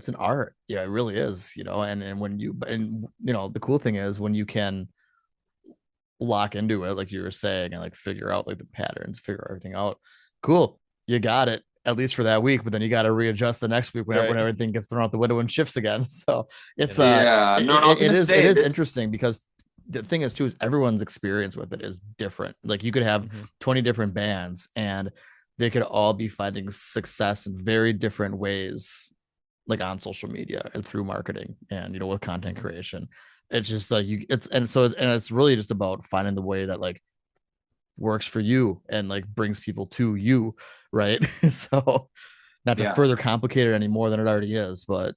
an art. Yeah, it really is, and when the cool thing is when you can lock into it, like you were saying, and like figure out like the patterns, figure everything out. Cool, you got it at least for that week, but then you got to readjust the next week when Right. everything gets thrown out the window and shifts again. So You it's know. Yeah. No, and I was it gonna is it say is this. interesting because the thing is too is everyone's experience with it is different. Like you could have Mm-hmm. 20 different bands and they could all be finding success in very different ways, like on social media and through marketing and with content Mm-hmm. creation. It's just like it's really just about finding the way that like works for you and like brings people to you, right? So not to Yeah. further complicate it any more than it already is, but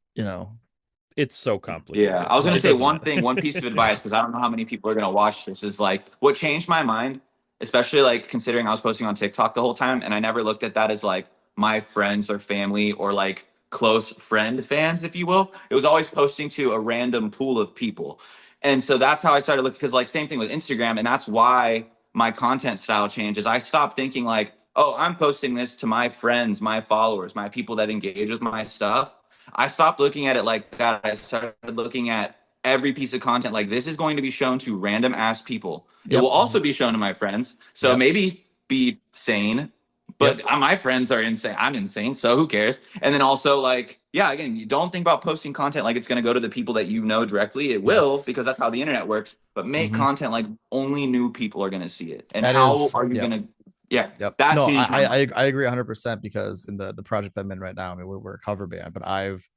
It's so Yeah, complicated. I was gonna It right. say doesn't one matter. thing, one piece of advice, because I don't know how many people are gonna watch this, is like what changed my mind, especially like considering I was posting on TikTok the whole time, and I never looked at that as like my friends or family or like close friend fans, if you will. It was always posting to a random pool of people. And so that's how I started looking, because like same thing with Instagram, and that's why my content style changes. I stopped thinking like, oh, I'm posting this to my friends, my followers, my people that engage with my stuff. I stopped looking at it like that. I started looking at every piece of content like this is going to be shown to random ass people. It will Yep. also be shown to my friends. So Yep. maybe be sane, Yep. but my friends are insane. I'm insane, so who cares? And then also like, yeah, again, you don't think about posting content like it's going to go to the people that you know directly. It will because that's how the Yes. internet works. But make Mm-hmm. content like only new people are going to see it. And That how is, are you yep. going to? Yeah, Yep. that No, changed my mind. I agree 100% because in the project I'm in right now, I mean, we're a cover band, but I've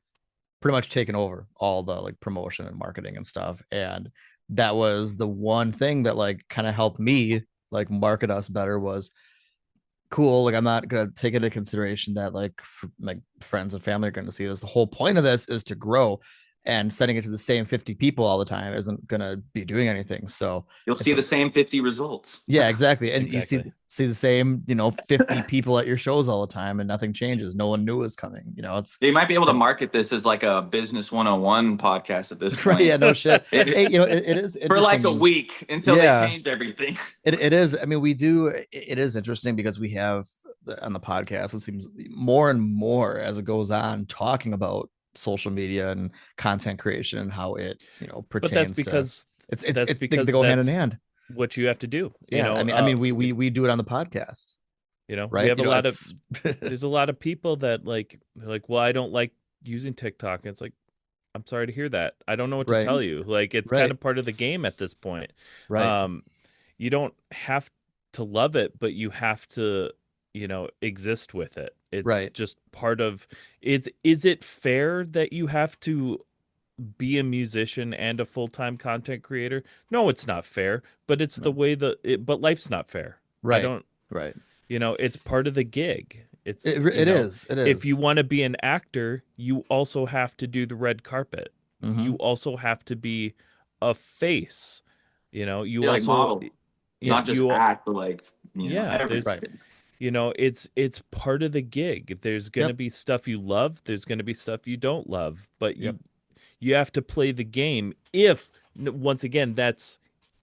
pretty much taken over all the like promotion and marketing and stuff. And that was the one thing that like kind of helped me like market us better was cool. Like I'm not gonna take into consideration that like like friends and family are going to see this. The whole point of this is to grow, and sending it to the same 50 people all the time isn't gonna be doing anything. So You'll it's see the same 50 results. yeah, exactly. And you Exactly. see the same, 50 people at your shows all the time and nothing changes. No one new is coming. It's You might be able to it, market this as like a business 101 podcast at this right. point. Yeah, no shit. Hey, It, it is for like a interesting. week until they Yeah, change everything. it is. I mean, it is interesting because we have on the podcast, it seems more and more as it goes on talking about social media and content creation and how it, But that's pertains to because they go hand in that's hand. what you have to do. Yeah. I mean, we do it on the podcast, We right? have a lot of It's there's a lot of people that like they're like, well, I don't like using TikTok. And it's like, I'm sorry to hear that. I don't know what to right, tell you. Like it's kind right, of part of the game at this point. right, Um, you don't have to love it, but you have to, exist with it. It's right, just part of is it fair that you have to be a musician and a full-time content creator? No, it's not fair, but it's the right, way but life's not fair. I right, don't, right. it's part of the gig. It's, It is. It if you is. want to be an actor, you also have to do the red carpet. Mm-hmm. You also have to be a face. You Yeah, like also, model, yeah, not just act, but like, yeah, there's, Right. everything. it's part of the gig. There's going to Yep. be stuff you love, there's going to be stuff you don't love, but Yep. you have to play the game if once again that's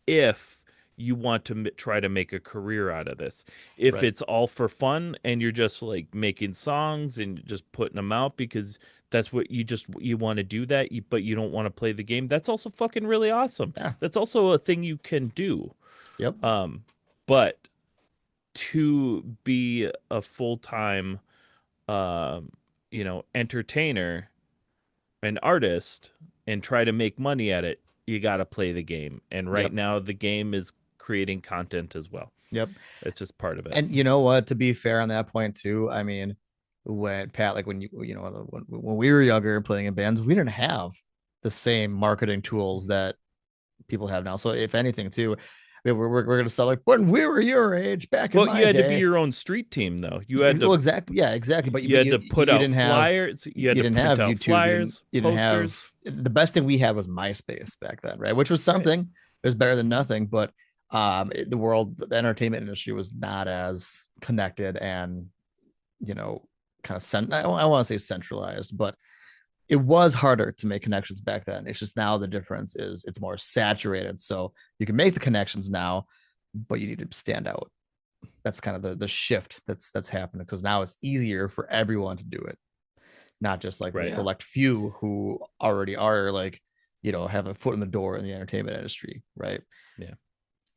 if you want to try to make a career out of this. If Right. it's all for fun and you're just like making songs and just putting them out because that's what you want to do that, but you don't want to play the game, that's also fucking really awesome. Yeah. That's also a thing you can do. Yep. Um, but to be a full-time um, entertainer, an artist, and try to make money at it, you got to play the game. And right Yep. now, the game is creating content as well. Yep. It's just part of it. And you know what? To be fair on that point too, I mean, when Pat, like when we were younger playing in bands, we didn't have the same marketing tools that people have now. So if anything, too, I mean, we're gonna sell like when we were your age back in Well, you my had to be day. your own street team, though. You had Well, to exactly, yeah, exactly. But you had to put you out didn't have flyers. You had to print out YouTube. flyers, You didn't have posters. the best thing we had was MySpace back then, right? Which was Right. something. It was better than nothing, but the entertainment industry was not as connected and you know kind of I want to say centralized, but it was harder to make connections back then. It's just now the difference is it's more saturated. So you can make the connections now, but you need to stand out. That's kind of the shift that's happening because now it's easier for everyone to do it, not just like the Right. Yeah. select few who already are like, have a foot in the door in the entertainment industry, right? Yeah.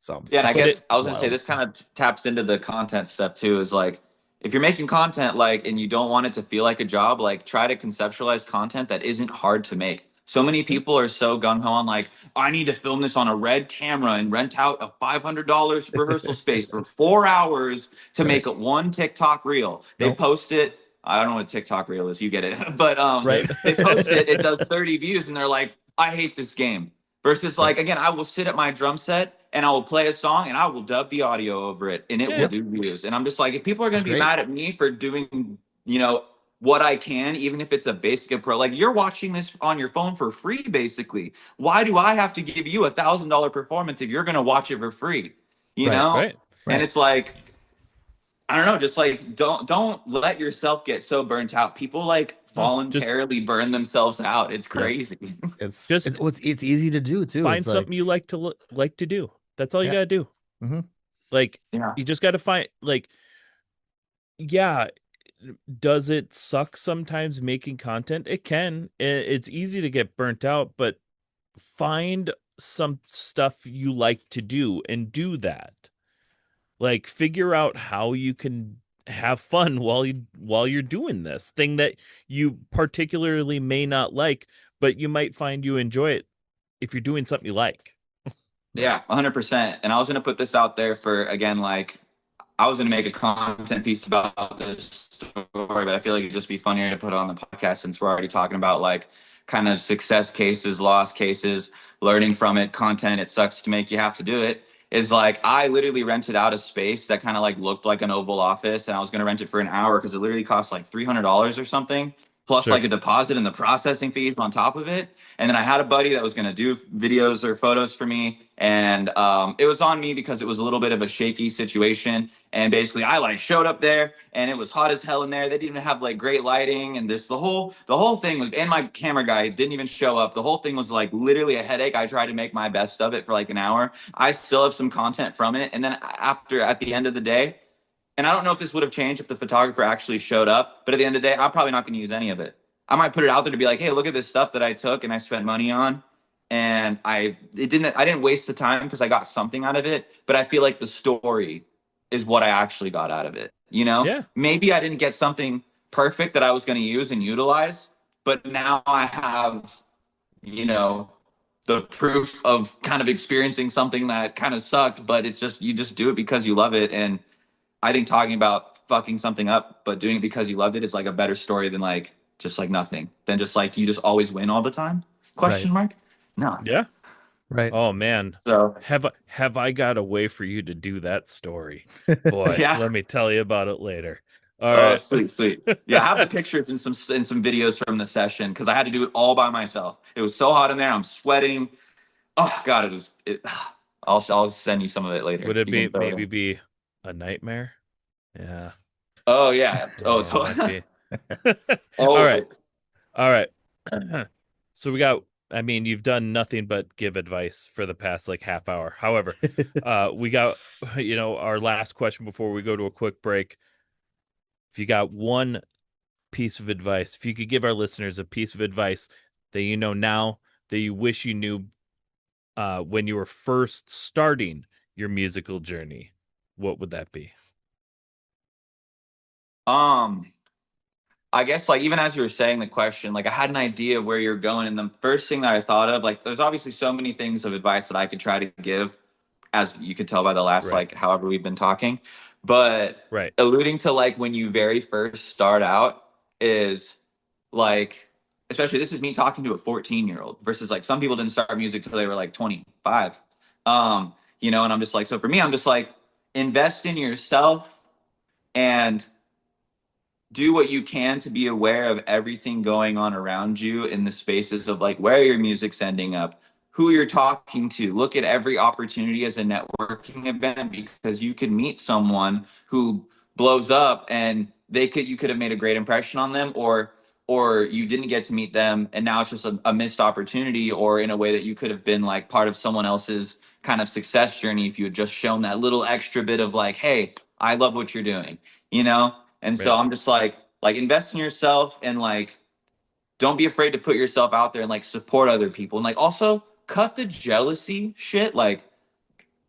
So Yeah, and I But guess it I it's was gonna say wild. this kind of taps into the content stuff too. Is like if you're making content like and you don't want it to feel like a job, like try to conceptualize content that isn't hard to make. So many people are so gung ho on like I need to film this on a red camera and rent out a $500 rehearsal space for 4 hours to Right. make it one TikTok reel. They Nope. post it. I don't know what TikTok reel is. You get it, but Right. they post it. It does 30 views, and they're like, I hate this game. Versus Yep. like again, I will sit at my drum set and I will play a song and I will dub the audio over it and it will yeah, Yep. do views. And I'm just like, if people are It's gonna be great. mad at me for doing, you know, what I can, even if it's a basic pro, like you're watching this on your phone for free, basically. Why do I have to give you $1,000 performance if you're gonna watch it for free? You Right. know? right. And Right. it's like, I don't know, just like don't let yourself get so burnt out. People like No, just voluntarily burn themselves out. It's Yep. crazy. just It's easy to do too. find It's like, something you like to do. That's all you yeah. got to do. Mm-hmm. Like Yeah. you just got to find like yeah, does it suck sometimes making content? It can. It's easy to get burnt out, but find some stuff you like to do and do that. Like figure out how you can have fun while you're doing this thing that you particularly may not like, but you might find you enjoy it if you're doing something you like. Right. Yeah, 100%. And I was going to put this out there for, again, like, I was going to make a content piece about this story, but I feel like it'd just be funnier to put it on the podcast since we're already talking about, like, kind of success cases, loss cases, learning from it, content. It sucks to make you have to do it. Is like, I literally rented out a space that kind of like looked like an Oval Office, and I was going to rent it for an hour because it literally cost like $300 or something, plus Sure. like a deposit and the processing fees on top of it. And then I had a buddy that was going to do videos or photos for me. And it was on me because it was a little bit of a shaky situation. And basically, I like showed up there, and it was hot as hell in there. They didn't even have like great lighting, and this the whole thing was. And my camera guy didn't even show up. The whole thing was like literally a headache. I tried to make my best of it for like an hour. I still have some content from it. And then after, at the end of the day, and I don't know if this would have changed if the photographer actually showed up, but at the end of the day, I'm probably not going to use any of it. I might put it out there to be like, hey, look at this stuff that I took and I spent money on. And I didn't waste the time because I got something out of it, but I feel like the story is what I actually got out of it. You know, Yeah. maybe I didn't get something perfect that I was going to use and utilize, but now I have, you know, the proof of kind of experiencing something that kind of sucked, but it's just, you just do it because you love it. And I think talking about fucking something up, but doing it because you loved it is like a better story than like just like nothing. Than just like you just always win all the time? Right. Question mark? No. Yeah. Right. Oh man. So Have I got a way for you to do that story? Boy, yeah. let me tell you about it later. All Oh, right. sweet, sweet. Yeah, I have the pictures and some videos from the session because I had to do it all by myself. It was so hot in there. I'm sweating. Oh God, it was. I'll send you some of it later. Would it You can be throw it maybe in. be a nightmare? Yeah. Oh yeah. Oh, Yeah, it might be. All right. oh. All right. So we got I mean, you've done nothing but give advice for the past like half hour. However, we got, our last question before we go to a quick break. If you got one piece of advice, if you could give our listeners a piece of advice that you know now that you wish you knew when you were first starting your musical journey, what would that be? Um, I guess like even as you were saying the question, like I had an idea of where you're going, and the first thing that I thought of, like there's obviously so many things of advice that I could try to give, as you could tell by the last Right. like however we've been talking. But Right. alluding to like when you very first start out is like, especially this is me talking to a 14-year-old versus like some people didn't start music till they were like 25. And I'm just like, so for me, I'm just like, invest in yourself and do what you can to be aware of everything going on around you in the spaces of like where your music's ending up, who you're talking to. Look at every opportunity as a networking event because you could meet someone who blows up and you could have made a great impression on them, or you didn't get to meet them and now it's just a missed opportunity, or in a way that you could have been like part of someone else's kind of success journey if you had just shown that little extra bit of like, hey, I love what you're doing, you know? And so Right. I'm just like invest in yourself and like don't be afraid to put yourself out there and like support other people. And like also cut the jealousy shit. Like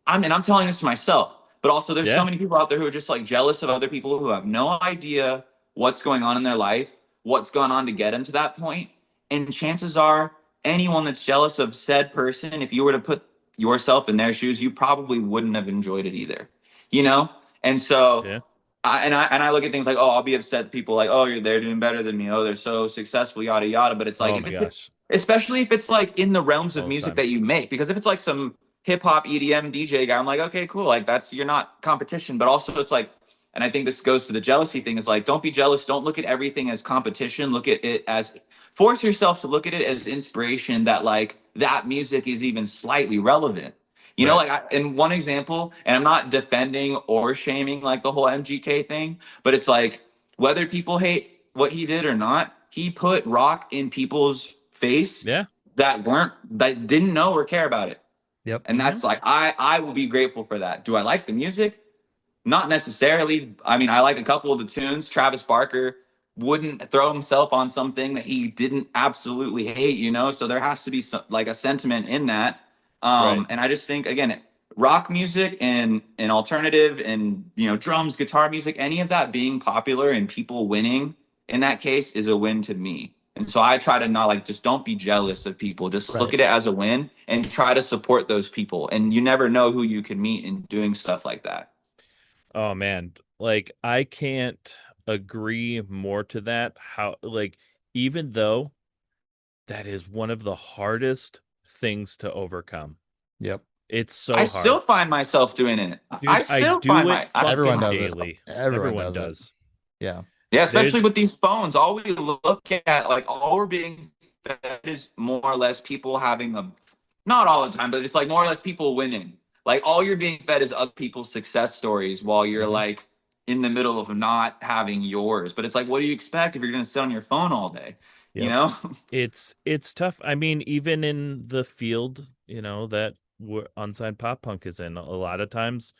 I'm telling this to myself, but also there's so Yeah. many people out there who are just like jealous of other people who have no idea what's going on in their life, what's gone on to get them to that point. And chances are anyone that's jealous of said person, if you were to put yourself in their shoes, you probably wouldn't have enjoyed it either. You know? And so Yeah. I look at things like, oh, I'll be upset. People like, oh, they're doing better than me. Oh, they're so successful, yada yada. But it's like Oh if my it's gosh. especially if it's like in the realms of All the music time. that you make, because if it's like some hip hop EDM DJ guy, I'm like, okay, cool. Like that's you're not competition, but also it's like, and I think this goes to the jealousy thing. Is like, don't be jealous. Don't look at everything as competition. Look at it as force yourself to look at it as inspiration. That like that music is even slightly relevant. Right. Like in one example, and I'm not defending or shaming like the whole MGK thing, but it's like whether people hate what he did or not, he put rock in people's face Yeah. that didn't know or care about it. Yep. And Mm-hmm. that's like I will be grateful for that. Do I like the music? Not necessarily. I mean, I like a couple of the tunes. Travis Barker wouldn't throw himself on something that he didn't absolutely hate, So there has to be some, like a sentiment in that. Right. And I just think again, rock music and alternative and drums, guitar music, any of that being popular and people winning in that case is a win to me. And so I try to not like just don't be jealous of people. Just look Right. at it as a win and try to support those people. And you never know who you can meet in doing stuff like that. Oh man. Like I can't agree more to that. How like even though that is one of the hardest things to overcome. Yep. It's I so still hard. find myself doing it. I Dude, I still do find it I Everyone fucking does it. daily. Everyone Everyone does it. does. Yeah. yeah, especially There's with these phones. All we look at, like all we're being fed is more or less people having a not all the time, but it's like more or less people winning. Like all you're being fed is other people's success stories while you're Hmm. like in the middle of not having yours. But it's like, what do you expect if you're gonna sit on your phone all day? You Yep. know? it's tough. I mean, even in the field, that unsigned pop punk is in, a lot of times,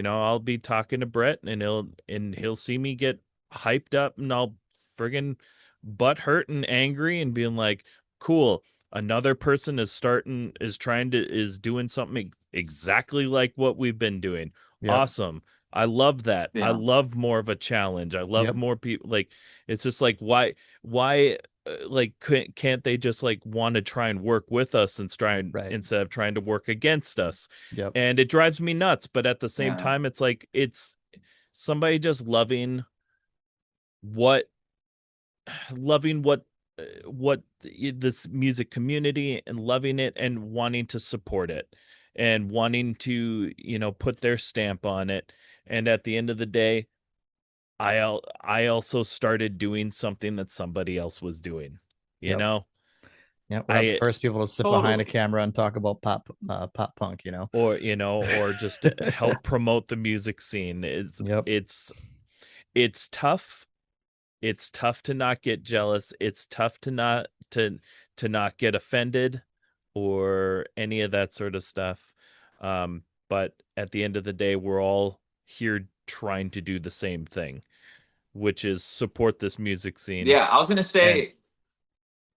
I'll be talking to Brett and he'll see me get hyped up and I'll friggin' butt hurt and angry and being like, cool, another person is doing something exactly like what we've been doing. Yep. Awesome. I love that. I Yeah. love more of a challenge. I love Yep. more people. Like, it's just like, why like can't they just like want to try and work with us and Right. instead of trying to work against us? Yep. And it drives me nuts, but at the same Yeah. time it's like it's somebody just what loving what this music community and loving it and wanting to support it and wanting to put their stamp on it. And at the end of the day, I also started doing something that somebody else was doing. You Yep. know, Yep. We're not the I first people to sit behind a Totally. camera and talk about pop punk, or just to help promote the music scene. Is Yep. it's tough. It's tough to not get jealous. It's tough to not to not get offended or any of that sort of stuff. But at the end of the day, we're all here trying to do the same thing, which is support this music scene Yeah, I was gonna and say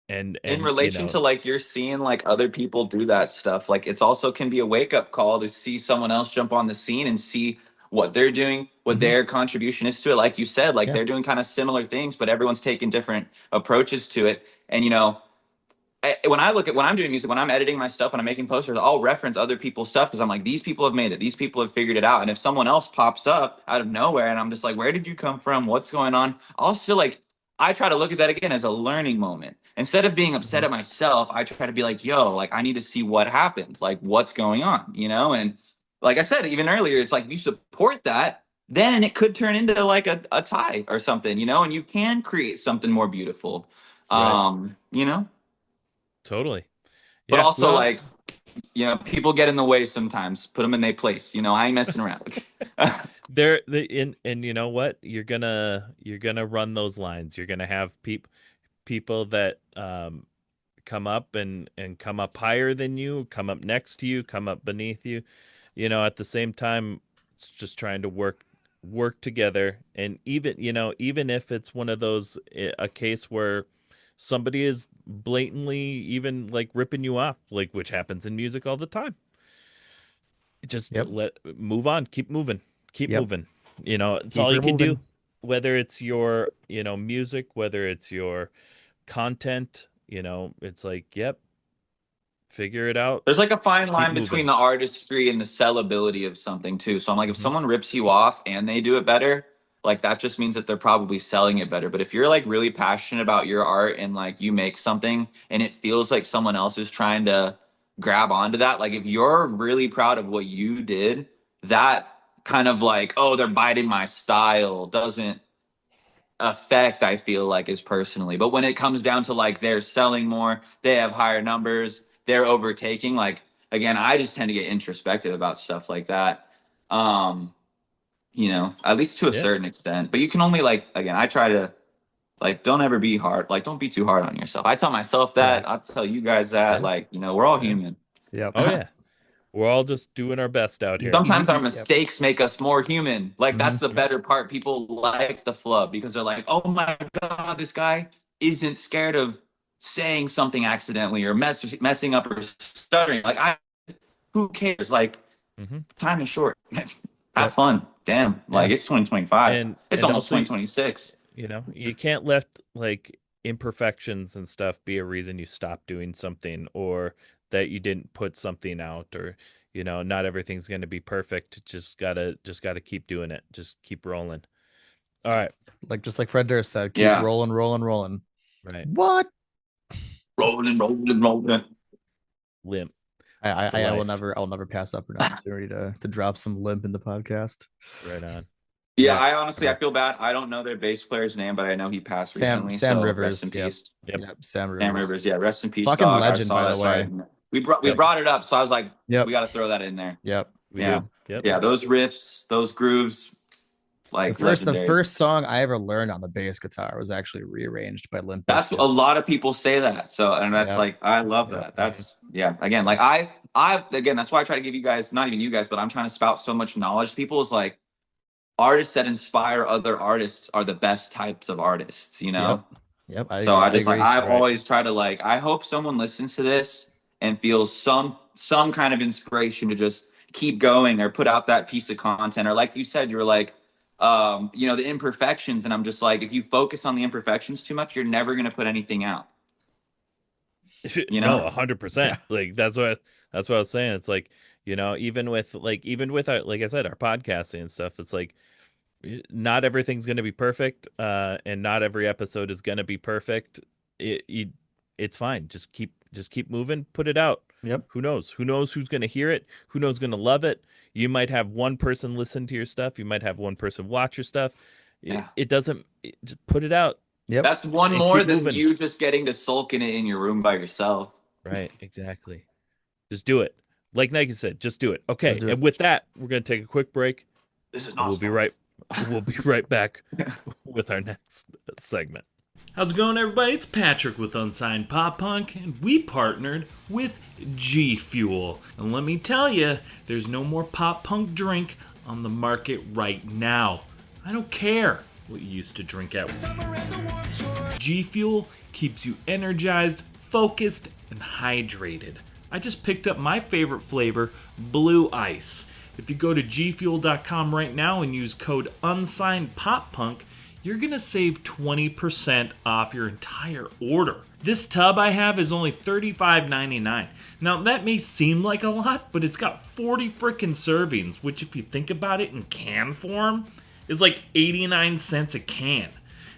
in and relation to like you're seeing like other people do that stuff, like it's also can be a wake up call to see someone else jump on the scene and see what they're doing, what Mhm. their contribution is to it. Like you said, like Yeah. they're doing kind of similar things, but everyone's taking different approaches to it. And when I look at when I'm doing music, when I'm editing my stuff, when I'm making posters, I'll reference other people's stuff because I'm like, these people have made it, these people have figured it out. And if someone else pops up out of nowhere and I'm just like, where did you come from? What's going on? I'll still like, I try to look at that again as a learning moment. Instead of being upset Mhm. at myself, I try to be like, yo, like I need to see what happened, like what's going on, And like I said, even earlier, it's like you support that, then it could turn into like a tie or something, and you can create something more beautiful. right. You know? Totally. But Yeah. also Well, like people get in the way sometimes. Put them in their place. I ain't messing around. and you know what? You're gonna run those lines. You're gonna have people that come up and come up higher than you, come up next to you, come up beneath you. At the same time, it's just trying to work together. And even if it's one of those a case where somebody is blatantly even like ripping you off, like which happens in music all the time, just Yep. let move on, keep moving, keep Yep. moving. It's Keep all her you can do, moving. whether it's your music, whether it's your content. It's like, yep, figure it out, There's like a fine keep line between moving. the artistry and the sellability of something too. So I'm like, if Hmm. someone rips you off and they do it better, like that just means that they're probably selling it better. But if you're like really passionate about your art and like you make something and it feels like someone else is trying to grab onto that, like if you're really proud of what you did, that kind of like, oh, they're biting my style doesn't affect, I feel like, is personally. But when it comes down to like they're selling more, they have higher numbers, they're overtaking, like again, I just tend to get introspective about stuff like that. Um, at least to a Yeah. certain extent. But you can only like again, I try to like don't ever be hard, like don't be too hard on yourself. I tell myself Right. that, I'll tell you guys that, Yeah. like, we're all Yeah. human. Yep. Oh yeah. We're all just doing our best out here. Sometimes our Yep. mistakes make us more human. Like Hmm. that's the better part. People like the flub because they're like, "Oh my god, this guy isn't scared of saying something accidentally or messing up or stuttering." Like, who cares? Like, Hmm. time is short. Have Yep. fun. Damn. Yeah. Like it's 2025. It's And almost also, 2026. you can't let like imperfections and stuff be a reason you stop doing something, or that you didn't put something out, or not everything's going to be perfect. Just gotta keep doing it, just keep rolling. All right. Like just like Fred Durst said, keep Yeah. rolling, rolling, rolling. Right. What? Rolling, rolling, rolling. Limp I I, for I life. will never pass up an opportunity to drop some limp in the podcast. Right on. Yeah, Yep. I honestly I Ever. feel bad. I don't know their bass player's name, but I know he passed recently. Sam So rest in Rivers. Yep. peace. Yep. Yep. Sam Sam Rivers. Rivers, yeah, rest in peace, Fucking dog. I legend, saw by the that. Sorry, way. we Yep. brought it up, so I was like, we Yep. got to throw that in there. Yep. We Yeah, do. Yep. yeah, those riffs, those grooves, like The legendary. first song I ever learned on the bass guitar was actually rearranged by Limp That's Bizkit. a lot of people say that. So, and that's Yep. like, I love Yep. that. That's yeah. Again, like again, that's why I try to give you guys, not even you guys, but I'm trying to spout so much knowledge to people. Is like artists that inspire other artists are the best types of artists. Yep. Yep. I So agree. I I just like agree. I've Right. always tried to like I hope someone listens to this and feels some kind of inspiration to just keep going or put out that piece of content or like you said you're like the imperfections and I'm just like if you focus on the imperfections too much you're never going to put anything out, you No, know? 100%. Yeah. Like that's what I was saying. It's like, even with our, like I said, our podcasting and stuff, it's like not everything's going to be perfect, and not every episode is going to be perfect. It's fine. Just keep moving, put it out. Yep. Who knows who's going to hear it, who knows going to love it. You might have one person listen to your stuff, you might have one person watch your stuff. it, Yeah. it doesn't just put it out Yep. That's one and more keep than moving. you just getting to sulk in it in your room by yourself. Right, exactly. Just do it. Like Nike said, just do it. Let's Okay, do it. and with that, we're going to take a quick break, This is and not we'll be right sponsored. we'll be right back with our next segment. How's it going, everybody? It's Patrick with Unsigned Pop Punk, and we partnered with GFUEL. And let me tell you, there's no more pop punk drink on the market right now. I don't care what you used to drink at. GFUEL keeps you energized, focused, and hydrated. I just picked up my favorite flavor, Blue Ice. If you go to gfuel.com right now and use code UNSIGNEDPOPPUNK, you're going to save 20% off your entire order. This tub I have is only $35.99. Now, that may seem like a lot, but it's got 40 frickin' servings, which if you think about it in can form, is like 89 cents a can.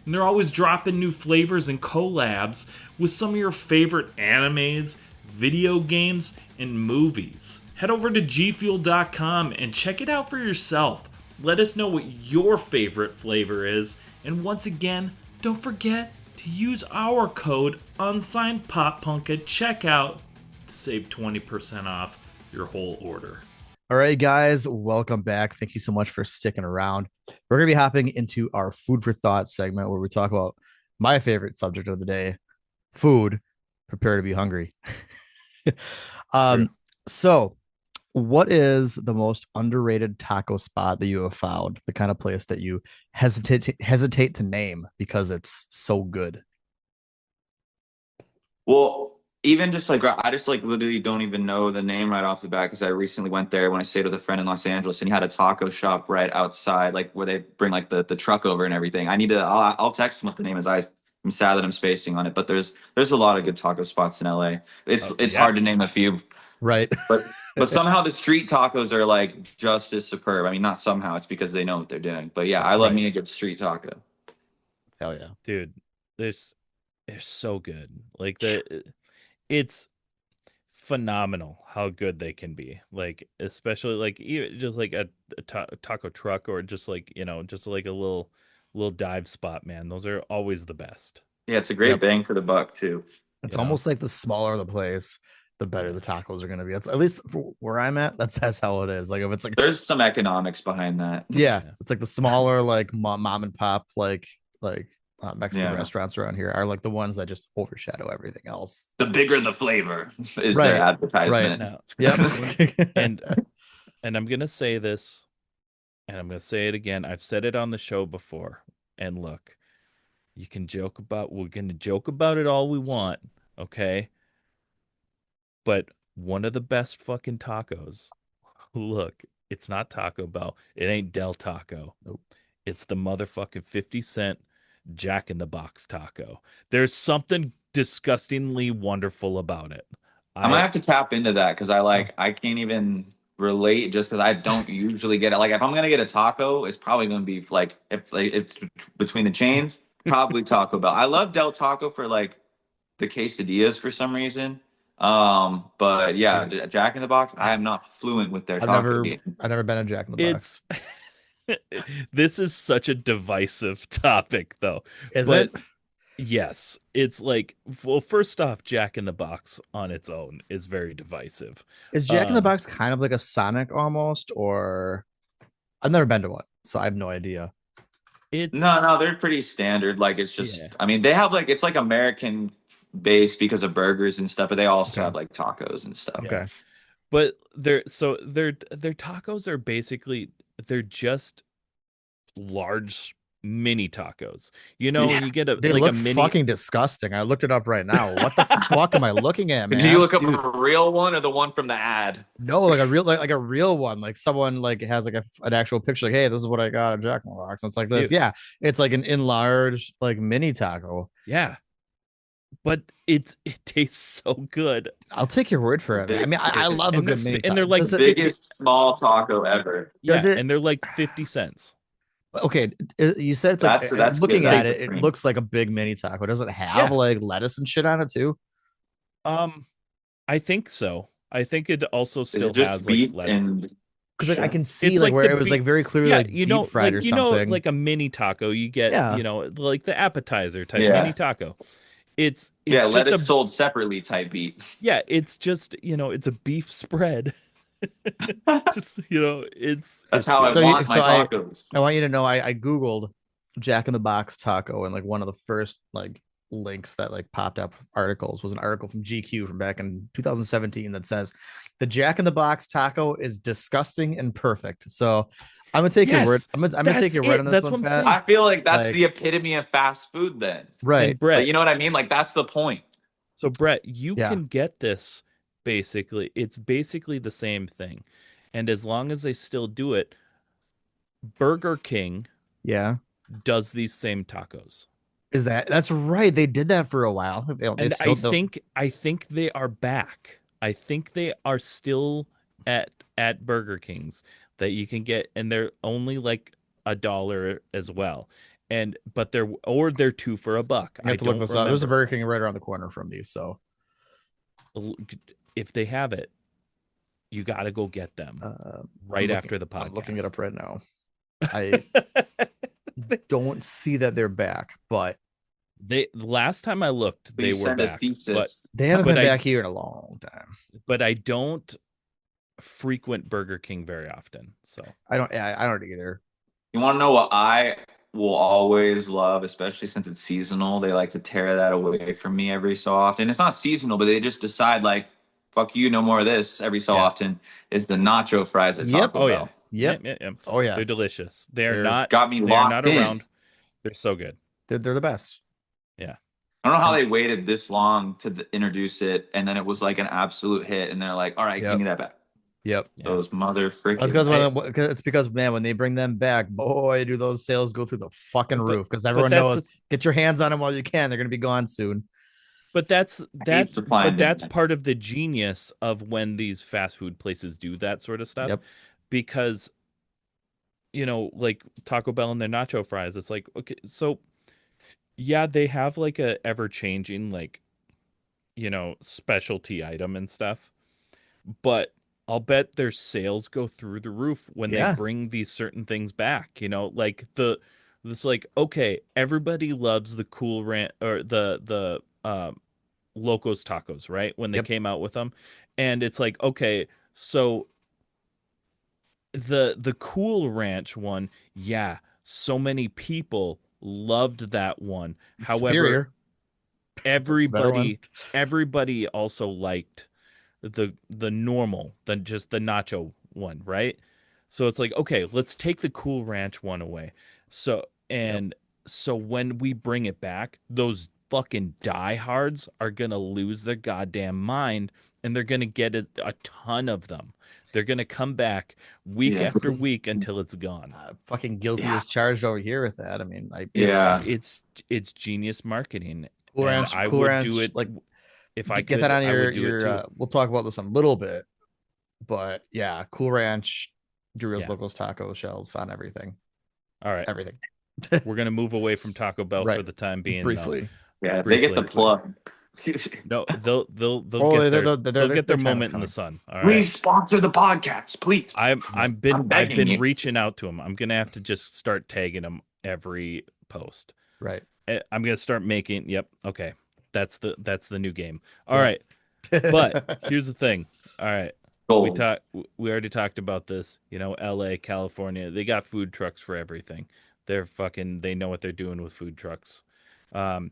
And they're always dropping new flavors and collabs with some of your favorite animes, video games, and movies. Head over to gfuel.com and check it out for yourself. Let us know what your favorite flavor is. And once again, don't forget to use our code UNSIGNEDPOPPUNK at checkout to save 20% off your whole order. All right, guys, welcome back. Thank you so much for sticking around. We're going to be hopping into our food for thought segment where we talk about my favorite subject of the day, food. Prepare to be hungry. So what is the most underrated taco spot that you have found? The kind of place that you hesitate to name because it's so good. Well, even just like I just like literally don't even know the name right off the bat because I recently went there when I stayed with a friend in Los Angeles and he had a taco shop right outside, like where they bring like the truck over and everything. I'll text him what the name is. I'm sad that I'm spacing on it, but there's a lot of good taco spots in LA. It's hard to name a few, Right. but somehow the street tacos are like just as superb. I mean, not somehow, it's because they know what they're doing. But yeah, I love me a good street taco. Hell yeah. Dude, they're so good. Like it's phenomenal how good they can be. Like especially like even just like a taco truck or just like, just like a little dive spot, man. Those are always the best. Yeah, it's a great bang for the buck too. It's almost like the smaller the place, the better the tacos are going to be. That's at least for where I'm at. That's how it is. Like if it's like there's some economics behind that. Yeah, it's like the smaller like mom and pop like Mexican restaurants around here are like the ones that just overshadow everything else. The bigger the flavor is their advertisement. Right. Yep. and I'm gonna say this, and I'm gonna say it again. I've said it on the show before. And look, we're gonna joke about it all we want, okay? But one of the best fucking tacos. Look, it's not Taco Bell. It ain't Del Taco. Nope. It's the motherfucking 50-cent Jack in the Box taco. There's something disgustingly wonderful about it. I might have to tap into that because I can't even relate just because I don't usually get it. Like if I'm gonna get a taco, it's probably gonna be like if it's between the chains, probably Taco Bell. I love Del Taco for like the quesadillas for some reason. But yeah, Jack in the Box, I am not fluent with their taco game. I've never been a Jack in the Box. This is such a divisive topic, though. Is it? Yes. It's like, well, first off, Jack in the Box on its own is very divisive. Is Jack in the Box kind of like a Sonic almost, or I've never been to one, so I have no idea. No, they're pretty standard. Like it's just, I mean, they have like it's like American based because of burgers and stuff, but they also have like tacos and stuff. Okay. But their tacos are basically they're just large mini tacos. You get they look fucking disgusting. I looked it up right now. What the fuck am I looking at, man? Do you look up a real one or the one from the ad? No, like a real one. Like someone like has like an actual picture. Like, hey, this is what I got at Jack in the Box. And it's like this. Dude. Yeah, it's like an enlarged like mini taco. Yeah. But it tastes so good. I'll take your word for it. I mean, I love a good mini taco. And they're like the biggest small taco ever. Yeah, and they're like 50 cents. Okay, you said it's like that's looking at it, it looks like a big mini taco. Does it have like lettuce and shit on it too? I think so. I think it also still has like lettuce. Because like I can see like where it was like very clearly like deep fried or something. Like a mini taco, you get like the appetizer type mini taco. It's just lettuce sold separately type beat. Yeah, it's just it's a beef spread. Just that's how I want my tacos. I want you to know I googled Jack in the Box taco, and like one of the first like links that like popped up articles was an article from GQ from back in 2017 that says the Jack in the Box taco is disgusting and perfect. So I'm gonna take your word. Yes, I'm gonna take that's your word on it. this That's one, what I'm Pat. saying. I feel like that's the Like, epitome of fast food then. right. And Like, Brett, you know what I mean? Like, that's the point. so Brett, you Yeah. can get this basically. It's basically the same thing. And as long as they still do it, Burger King Yeah. does these same tacos. That's right. They did that for a while. They And still don't. I think they are back. I think they are still at Burger King's that you can get, and they're only like $1 as well. And but they're two for $1. I I have to look don't this up. There's a remember. Burger King right around the corner from me. So If they have it, you got to go get them uh, right after the I'm looking it podcast. up right now. I don't see that they're back, but They last time I looked, they Please were send a back, but thesis. they haven't but been I back here in a long time. but I don't frequent Burger King very often. So I don't either. You want to know what I will always love, especially since it's seasonal? They like to tear that away from me every so often. It's not seasonal, but they just decide, like, fuck you, no more of this every so yeah. often. Is the nacho fries at Yep. Taco Oh yeah. Bell. Yeah, Yep. yeah, yeah. Oh yeah. They're delicious. They're Got me They are not locked in. around. They're so good. they're the best. Yeah. I don't know how And they waited this long to introduce it, and then it was like an absolute hit, and they're like, all right, give yep. me that back. Yep. Yeah. Those mother That's frickins. it's because man, when they bring them back, boy, do those sales go through the fucking But roof because but everyone that's knows get your hands on them while you can. They're gonna be gone soon. but that's I hate that's supply but and that's demand. part of the genius of when these fast food places do that sort of stuff Yep. because like Taco Bell and their nacho fries, it's like, okay, so yeah, they have like a ever changing like, specialty item and stuff, but I'll bet their sales go through the roof when they Yeah. bring these certain things back, like it's like, okay, everybody loves the Cool Ranch or the Locos Tacos, right? When they Yep. came out with them. And it's like, okay, so the Cool Ranch one, yeah, so many people loved that one. However, Superior. It's a better one. everybody also liked the normal than just the nacho one, right? So it's like, okay, let's take the Cool Ranch one away. So Yep. and so when we bring it back, those fucking diehards are gonna lose their goddamn mind, and they're gonna get a ton of them. They're gonna come back week Yeah. after week until it's gone. Fucking guilty Yeah. as charged over here with that. I mean, I It's Yeah. it's it's genius marketing, Cool and Ranch, I Cool would do Ranch, it like if I get that could. on I would do it your too. we'll talk about this in a little bit, but yeah, Cool Ranch, Doritos Yeah. Locos Taco Shells on everything. All right. Everything. We're gonna move away from Taco Bell for Right. the time being, though. Briefly. Yeah. They get the Briefly. plug. No, they'll Oh, get their their time is moment in the coming. sun. All right. Please sponsor the podcast, please. Yep. I'm I've begging been you. reaching out to them. I'm gonna have to just start tagging them every post. Right. I'm gonna start making. Yep. Okay. That's the new game. All Yep. right. But here's the thing. All right. Goals. We already talked about this. LA, California, they got food trucks for everything. They know what they're doing with food trucks. Um,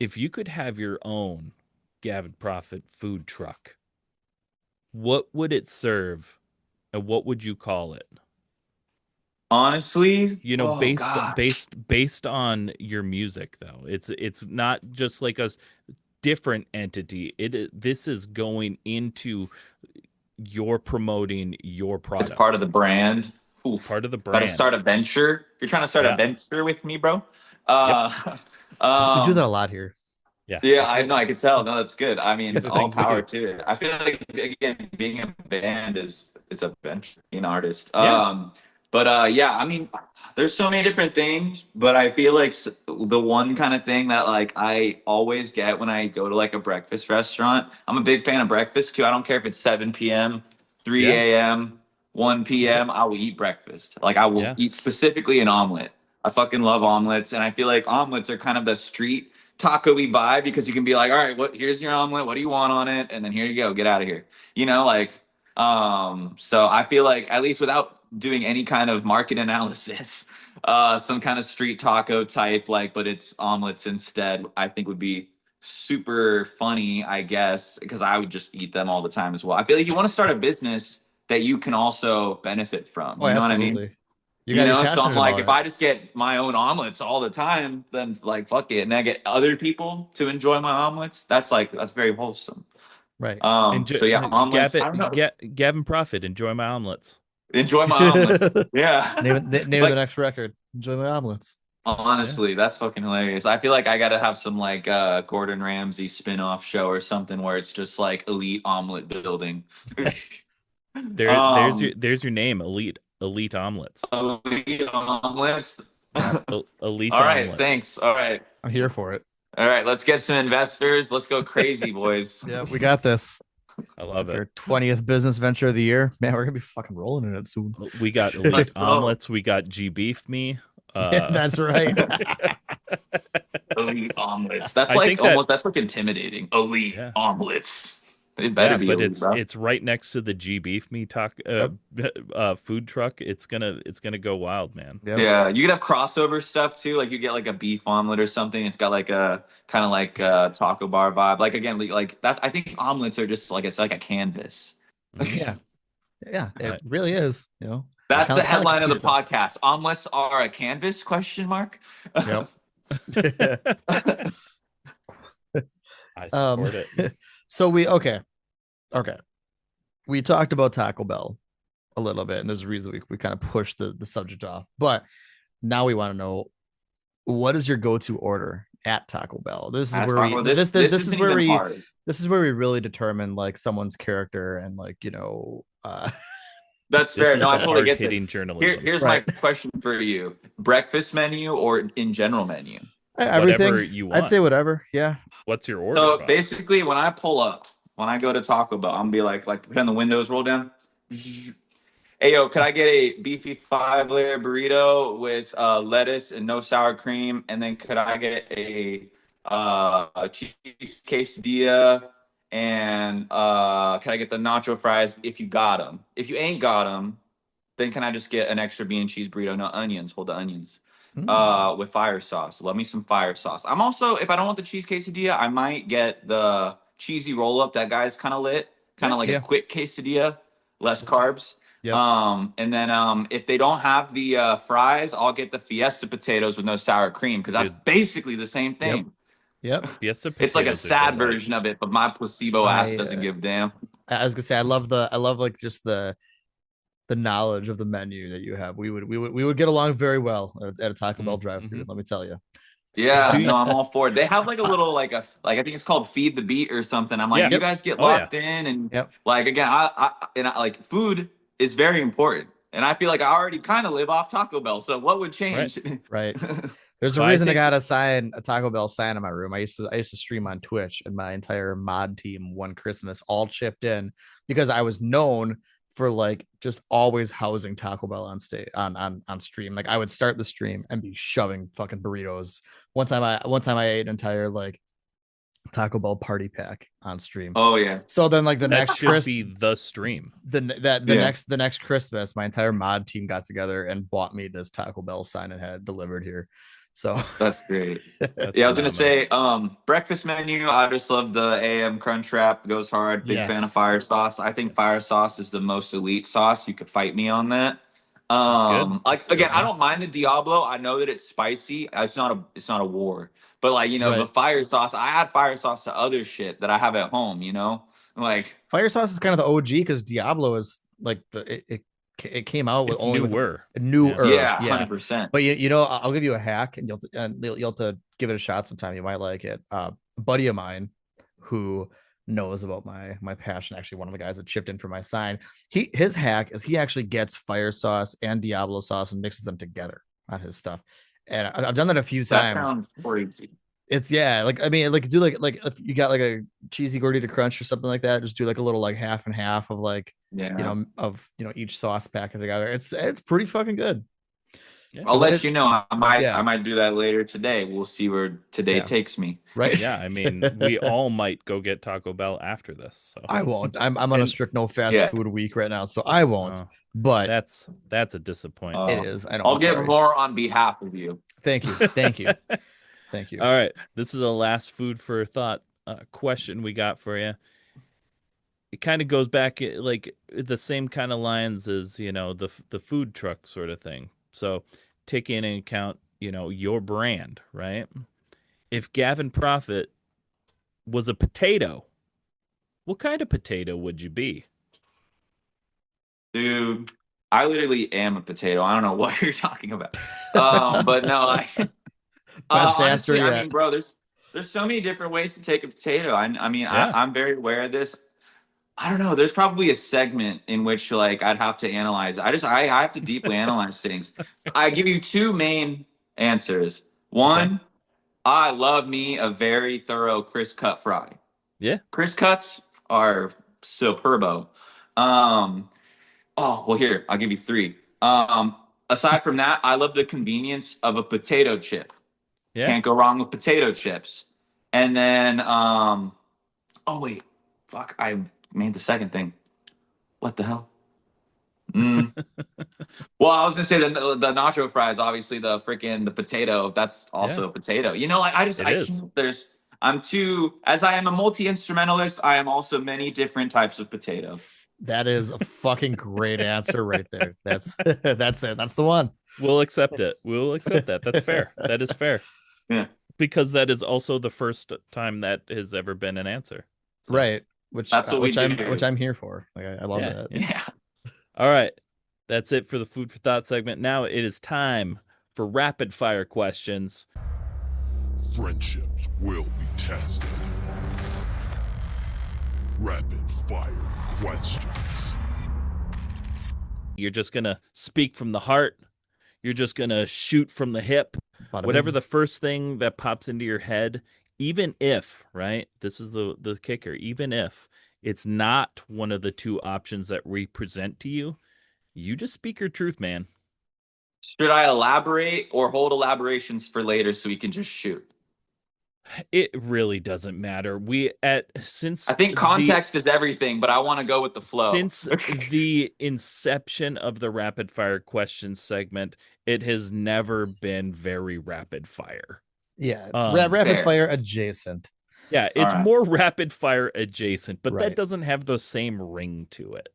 if you could have your own Gavin Profit food truck, what would it serve and what would you call it? Honestly, oh Based god, based on your music though. It's not just like a different entity. This is going into you're promoting your it's product. part of the brand. It's Oof. part of the About to brand. start a venture. You're trying to start a Yeah. venture with me, bro. Yep. Uh, We do that a um, lot here. Yeah. yeah, That's I what know. I could tell. No, that's good. I mean, these are all things we power do. to it. I feel like again, being a band is it's a venture, being an artist. Yeah. But yeah, I mean, there's so many different things, but I feel like the one kind of thing that like I always get when I go to like a breakfast restaurant. I'm a big fan of breakfast too. I don't care if it's 7 p.m., Yeah. 3 a.m., 1 p.m. I will eat breakfast. Like I will Yeah. eat specifically an omelet. I fucking love omelets, and I feel like omelets are kind of the street taco-y vibe because you can be like, all right, here's your omelet. What do you want on it? And then here you go, get out of here. Like So I feel like at least without doing any kind of market analysis, some kind of street taco type, like, but it's omelets instead, I think would be super funny, I guess, because I would just eat them all the time as well. I feel like you want to start a business that you can also benefit from. Oh, You know what I mean? absolutely. You got to be So I'm passionate like, about if it. I just get my own omelets all the time, then like fuck it, and I get other people to enjoy my omelets. That's very wholesome. Right. So yeah, omelets. I don't know. Gavin Prophet, enjoy my omelets. Enjoy my omelets. Yeah. Name of the Like next record. Enjoy my omelets. Yeah. honestly, that's fucking hilarious. I feel like I gotta have some like Gordon Ramsay spin-off show or something where it's just like elite omelet building. um There's your name, Elite Omelets. elite omelets. Yeah, Elite All right, Omelets. thanks. All right. I'm here for it. All right, let's get some investors. Let's go crazy, boys. Yeah, we got this. I It's love like it. our 20th business venture of the year. Man, we're gonna be fucking rolling in it soon. We got Elite Let's go. Omelets. We got G Beef Me. Yeah, that's right. Elite omelets. That's I like think that almost that's like intimidating. Elite yeah. omelets. It better Yeah, be but elite, bro. it's right next to the G Beef Me talk Yep. food truck. It's gonna go wild, man. Yep. Yeah, you can have crossover stuff too. Like you get like a beef omelet or something. It's got like a kind of like taco bar vibe. Like again, like that's I think omelets are just like it's like a canvas. Mhm. Yeah. Yeah. I, It really is. You know, That's the kind of like headline a of the pizza. podcast. Omelets are a canvas? Question mark. Yep. I um. support it. So okay. We talked about Taco Bell a little bit, and there's a reason we kind of pushed the subject off. But now we want to know, what is your go-to order at Taco Bell? This is That's where we Taco. this This this is isn't where even we hard. this is where we really determine like someone's character and like That's This fair. is No, I the totally get this. hard-hitting journalism. Here's my right, question for you: breakfast menu or in general menu? Whatever everything. you I'd want. say whatever. Yeah. What's your order, So boss? basically, when I pull up, when I go to Taco Bell, I'm gonna be like, pretend the windows roll down. Hey yo, could I get a beefy 5-layer burrito with lettuce and no sour cream? And then could I get a cheese quesadilla? And can I get the nacho fries if you got them? If you ain't got them, then can I just get an extra bean and cheese burrito? No onions. Hold the onions. Mm. With fire sauce. Love me some fire sauce. I'm also, if I don't want the cheese quesadilla, I might get the cheesy roll up. That guy's kind of lit, kind Yeah. of like a Yeah. quick quesadilla, less carbs. Yep. And then if they don't have the fries, I'll get the Fiesta potatoes with no sour cream because that's Dude, basically the same Yep. thing. Yep. Fiesta It's like a potatoes are sad delight. version of it, but my placebo ass I doesn't give a damn. I was gonna say I love like just the knowledge of the menu that you have. We would get along very well at a Taco Bell drive-through. Mm-hmm. Let me tell you. Yeah, Do you, no, I'm all for it. They have like a little like I think it's called Feed the Beat or something. I'm like, yeah. you Yep. guys get Oh yeah. locked in and Yep. like again, like food is very important. And I feel like I already kind of live off Taco Bell. So what would Right. change? Right. There's a So I reason I think got a Taco Bell sign in my room. I used to stream on Twitch, and my entire mod team one Christmas all chipped in because I was known for like just always housing Taco Bell on stream. Like I would start the stream and be shoving fucking burritos. One time I ate an entire like Taco Bell party pack on stream. Oh yeah. So then like the that next should Chris be the stream. Yeah. the next Christmas, my entire mod team got together and bought me this Taco Bell sign and had it delivered here. So That's great. That's Yeah, I was gonna phenomenal. say, breakfast menu. I just love the AM Crunch Wrap. Goes hard. Big fan of yes, fire sauce. I think fire sauce is the most elite sauce. You could fight me on that. That's good. Like again, I don't mind the Diablo. I know that it's spicy. It's not a war. But like the right. fire sauce. I add fire sauce to other shit that I have at home. Like Fire sauce is kind of the OG because Diablo is like it came out with It's only with newer. a Yeah. newer, yeah, yeah. 100%. But I'll give you a hack, and you'll have to give it a shot sometime. You might like it. A buddy of mine who knows about my passion, actually one of the guys that chipped in for my sign. His hack is he actually gets fire sauce and Diablo sauce and mixes them together on his stuff. And I've done that a few That times. sounds crazy. It's yeah, like I mean, like do like if you got like a cheesy gordita crunch or something like that, just do like a little like half and half of like Yeah. each sauce packet together. It's pretty fucking good. Yeah. I'll 'Cause let you know. I yeah, might do that later today. We'll see where today yeah, takes me. right. Yeah, I mean, we all might go get Taco Bell after this. So, I won't. I'm on a And strict no fast yeah, food week right now, so I won't. uh, But that's a it disappointment. is. I know. I'll I'm get sorry. more on behalf of you. Thank you. Thank you. Thank you. All right, this is a last food for thought question we got for you. It kind of goes back like the same kind of lines as the food truck sort of thing. So taking into account your brand, right? If Gavin Profit was a potato, what kind of potato would you be? Dude, I literally am a potato. I don't know what you're talking about. But no, Best answer honestly, I yet. mean, bro, there's so many different ways to take a potato. I mean, Yeah. I'm very aware of this. I don't know. There's probably a segment in which like I'd have to analyze. I have to deeply analyze things. I give you two main answers. Okay. One, I love me a very thorough crisp cut fry. Yeah. Crisp cuts are superbo. Um, Oh, well, here, I'll give you three. Aside from that, I love the convenience of a potato chip. Yeah. Can't go wrong with potato chips. And then, oh, wait, fuck, I made the second thing. What the hell? Mm. Well, I was gonna say the nacho fries, obviously the potato. That's Yeah. also a potato. You know, like It I is. can't. I'm too. As I am a multi instrumentalist, I am also many different types of potato. That is a fucking great answer right there. That's that's it. That's the one. We'll accept it. We'll accept that. That's fair. That is fair. Yeah, Because that is also the first time that has ever been an answer. So, Right. Which that's what we which do. I'm here for. Like I love yeah, that. yeah. Yeah. All right. That's it for the food for thought segment. Now it is time for rapid fire questions. Friendships will be tested. Rapid fire questions. You're just going to speak from the heart. You're just going to shoot from the hip. Bada Whatever bing. the first thing that pops into your head, even if, right? This is the kicker. Even if it's not one of the two options that we present to you, you just speak your truth, man. Should I elaborate or hold elaborations for later so we can just shoot? It really doesn't matter. We at I think context is everything, but I want to go with the flow. since the inception of the rapid fire questions segment, it has never been very rapid fire. Yeah, it's Um, rapid Fair. fire adjacent. yeah, All it's right. more rapid fire adjacent, but that Right. doesn't have the same ring to it.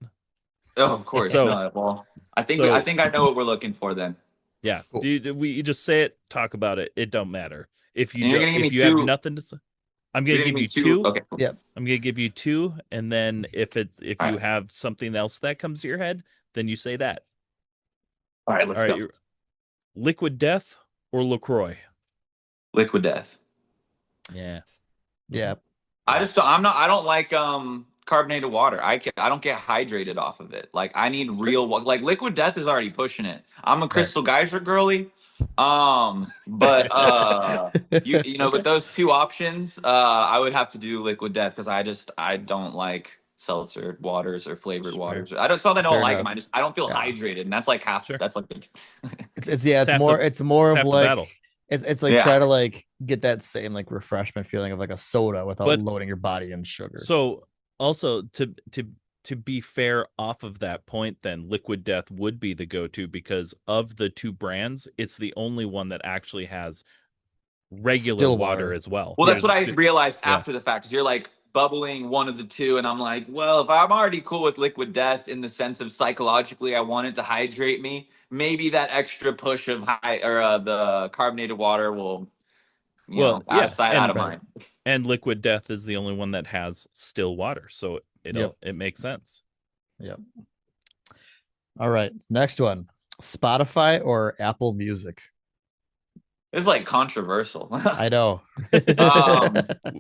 Oh, of course. So- No, well, I think so- I think I know what we're looking for then. Yeah, Cool. you just say it, talk about it. It don't matter if you And you're do, gonna give if me you have two- nothing to say. I'm You're gonna give gonna you give me two. Okay. Cool. Yep. I'm gonna give you two, and then if All you right. have something else that comes to your head, then you say that. All right. Let's All right, go. Liquid Death or LaCroix? Liquid death. Yeah. Yeah. I don't like carbonated water. I don't get hydrated off of it. Like I need real like liquid death is already pushing it. I'm a Crystal Geyser girly. But you know, with those two options, I would have to do liquid death because I don't like seltzer waters or flavored Sure. waters. I don't. It's not that I Fair don't like them. enough. I don't feel Yeah. hydrated, and that's like half. Sure. That's like It's yeah, it's half more the- it's more of half the like battle. it's like Yeah. try to like get that same like refreshment feeling of like a soda without But- loading your body in sugar. So also to be fair off of that point, then Liquid Death would be the go-to because of the two brands, it's the only one that actually has regular Still water water. as well. Well, that's what I There's- realized yeah. after the fact. Because you're like bubbling one of the two, and I'm like, well, if I'm already cool with liquid death in the sense of psychologically, I want it to hydrate me. Maybe that extra push of the carbonated water will, Well, out yeah, of sight, and- out of Right. mind. And Liquid Death is the only one that has still water, so it makes sense. Yep. All right. Next one. Spotify or Apple Music? It's like controversial. I know.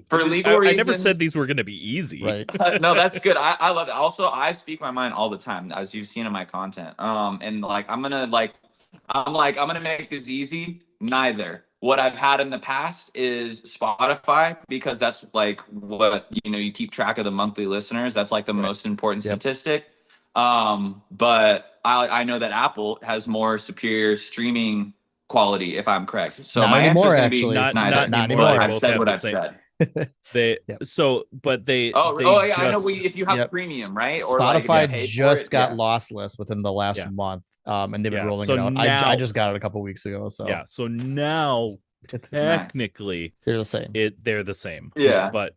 For legal I never reasons. said these were going to be easy. Right. No, that's good. I love it. Also, I speak my mind all the time, as you've seen in my content. And like I'm gonna make this easy. Neither. What I've had in the past is Spotify because that's like what you keep track of the monthly listeners. That's like the Right. most important Yep. statistic. But I know that Apple has more superior streaming quality, if I'm correct. So Not my answer is anymore, going to be actually. neither. Not Not anymore. But They anymore. I've both said have what the I've same. said. They Yep. so but Oh, they oh yeah, I know. just If you have Yep. premium, right, or like if you yeah, Spotify pay for it, just got yeah. lossless within the last yeah, month, and they've been yeah. rolling So it out. I now, just got it a couple weeks ago, so yeah, so now Nice. technically they're the same. they're the same. Yep. Yeah. But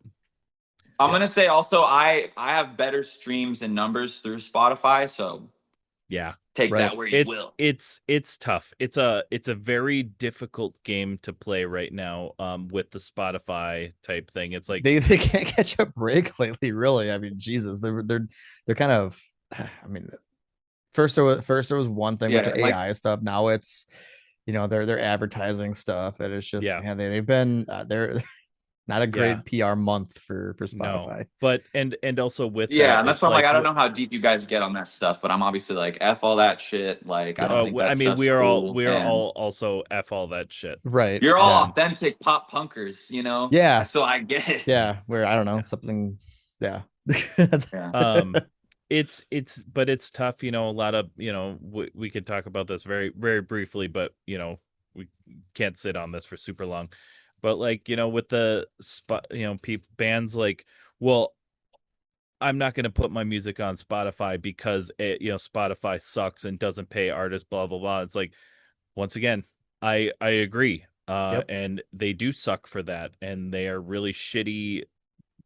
I'm yeah, gonna say also I have better streams and numbers through Spotify, so yeah. take Right. that where you It's will. it's tough. It's a very difficult game to play right now with the Spotify type thing. It's like They can't catch a break lately, really. I mean, Jesus, they're kind of. I mean, first there was one thing with Yeah, the like AI stuff. Now it's their advertising stuff, and it's just yeah, man, they've been they're not a yeah, great PR month for no. Spotify. But and also with yeah, that, and that's it's why I'm like, like I don't know how deep you guys get on that stuff, but I'm obviously like, F all that shit. Like, I don't think I that mean, stuff's cool. we are And all also F all that shit. Right. you're all Yeah. authentic pop punkers, you know? Yeah. So I get it. Yeah. Where I don't know Yeah. something. Yeah. That's- Yeah. It's but it's tough, a lot of, we could talk about this very very briefly, but we can't sit on this for super long. But like, with the spot, bands like, well, I'm not going to put my music on Spotify because Spotify sucks and doesn't pay artists, blah blah blah. It's like, once again, I agree. Yep. And they do suck for that, and they are really shitty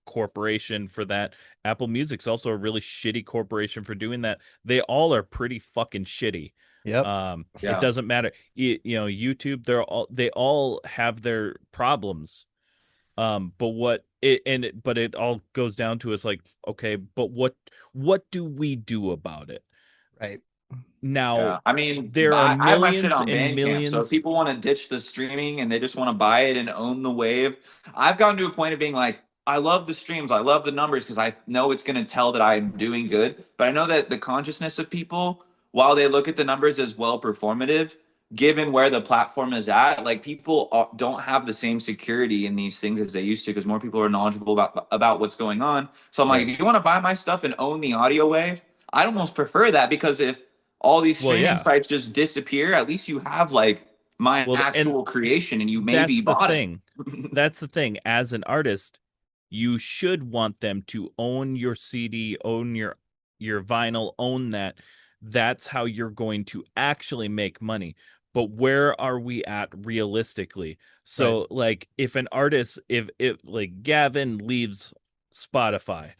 corporation for that. Apple Music's also a really shitty corporation for doing that. They all are pretty fucking shitty. Yep. It Yeah. doesn't matter. YouTube, they all have their problems. But it all goes down to, it's like, okay, but what do we do about it? Right. Now, Yeah, I mean, there are I have my shit millions on and Bandcamp, so if millions. people want to ditch the streaming and they just want to buy it and own the wave, I've gotten to a point of being like, I love the streams, I love the numbers because I know it's going to tell that I'm doing good. But I know that the consciousness of people, while they look at the numbers as well performative, given where the platform is at, like people don't have the same security in these things as they used to because more people are knowledgeable about what's going on. So I'm like, Right. if you want to buy my stuff and own the audio wave, I'd almost prefer that because if all these Well, streaming yeah. sites just disappear, at least you have like my Well, and actual creation and you maybe that's the bought it. thing. That's the thing. As an artist, you should want them to own your CD, own your vinyl, own that. That's how you're going to actually make money. But where are we at realistically? Right. So, like, if an artist, if like Gavin leaves Spotify,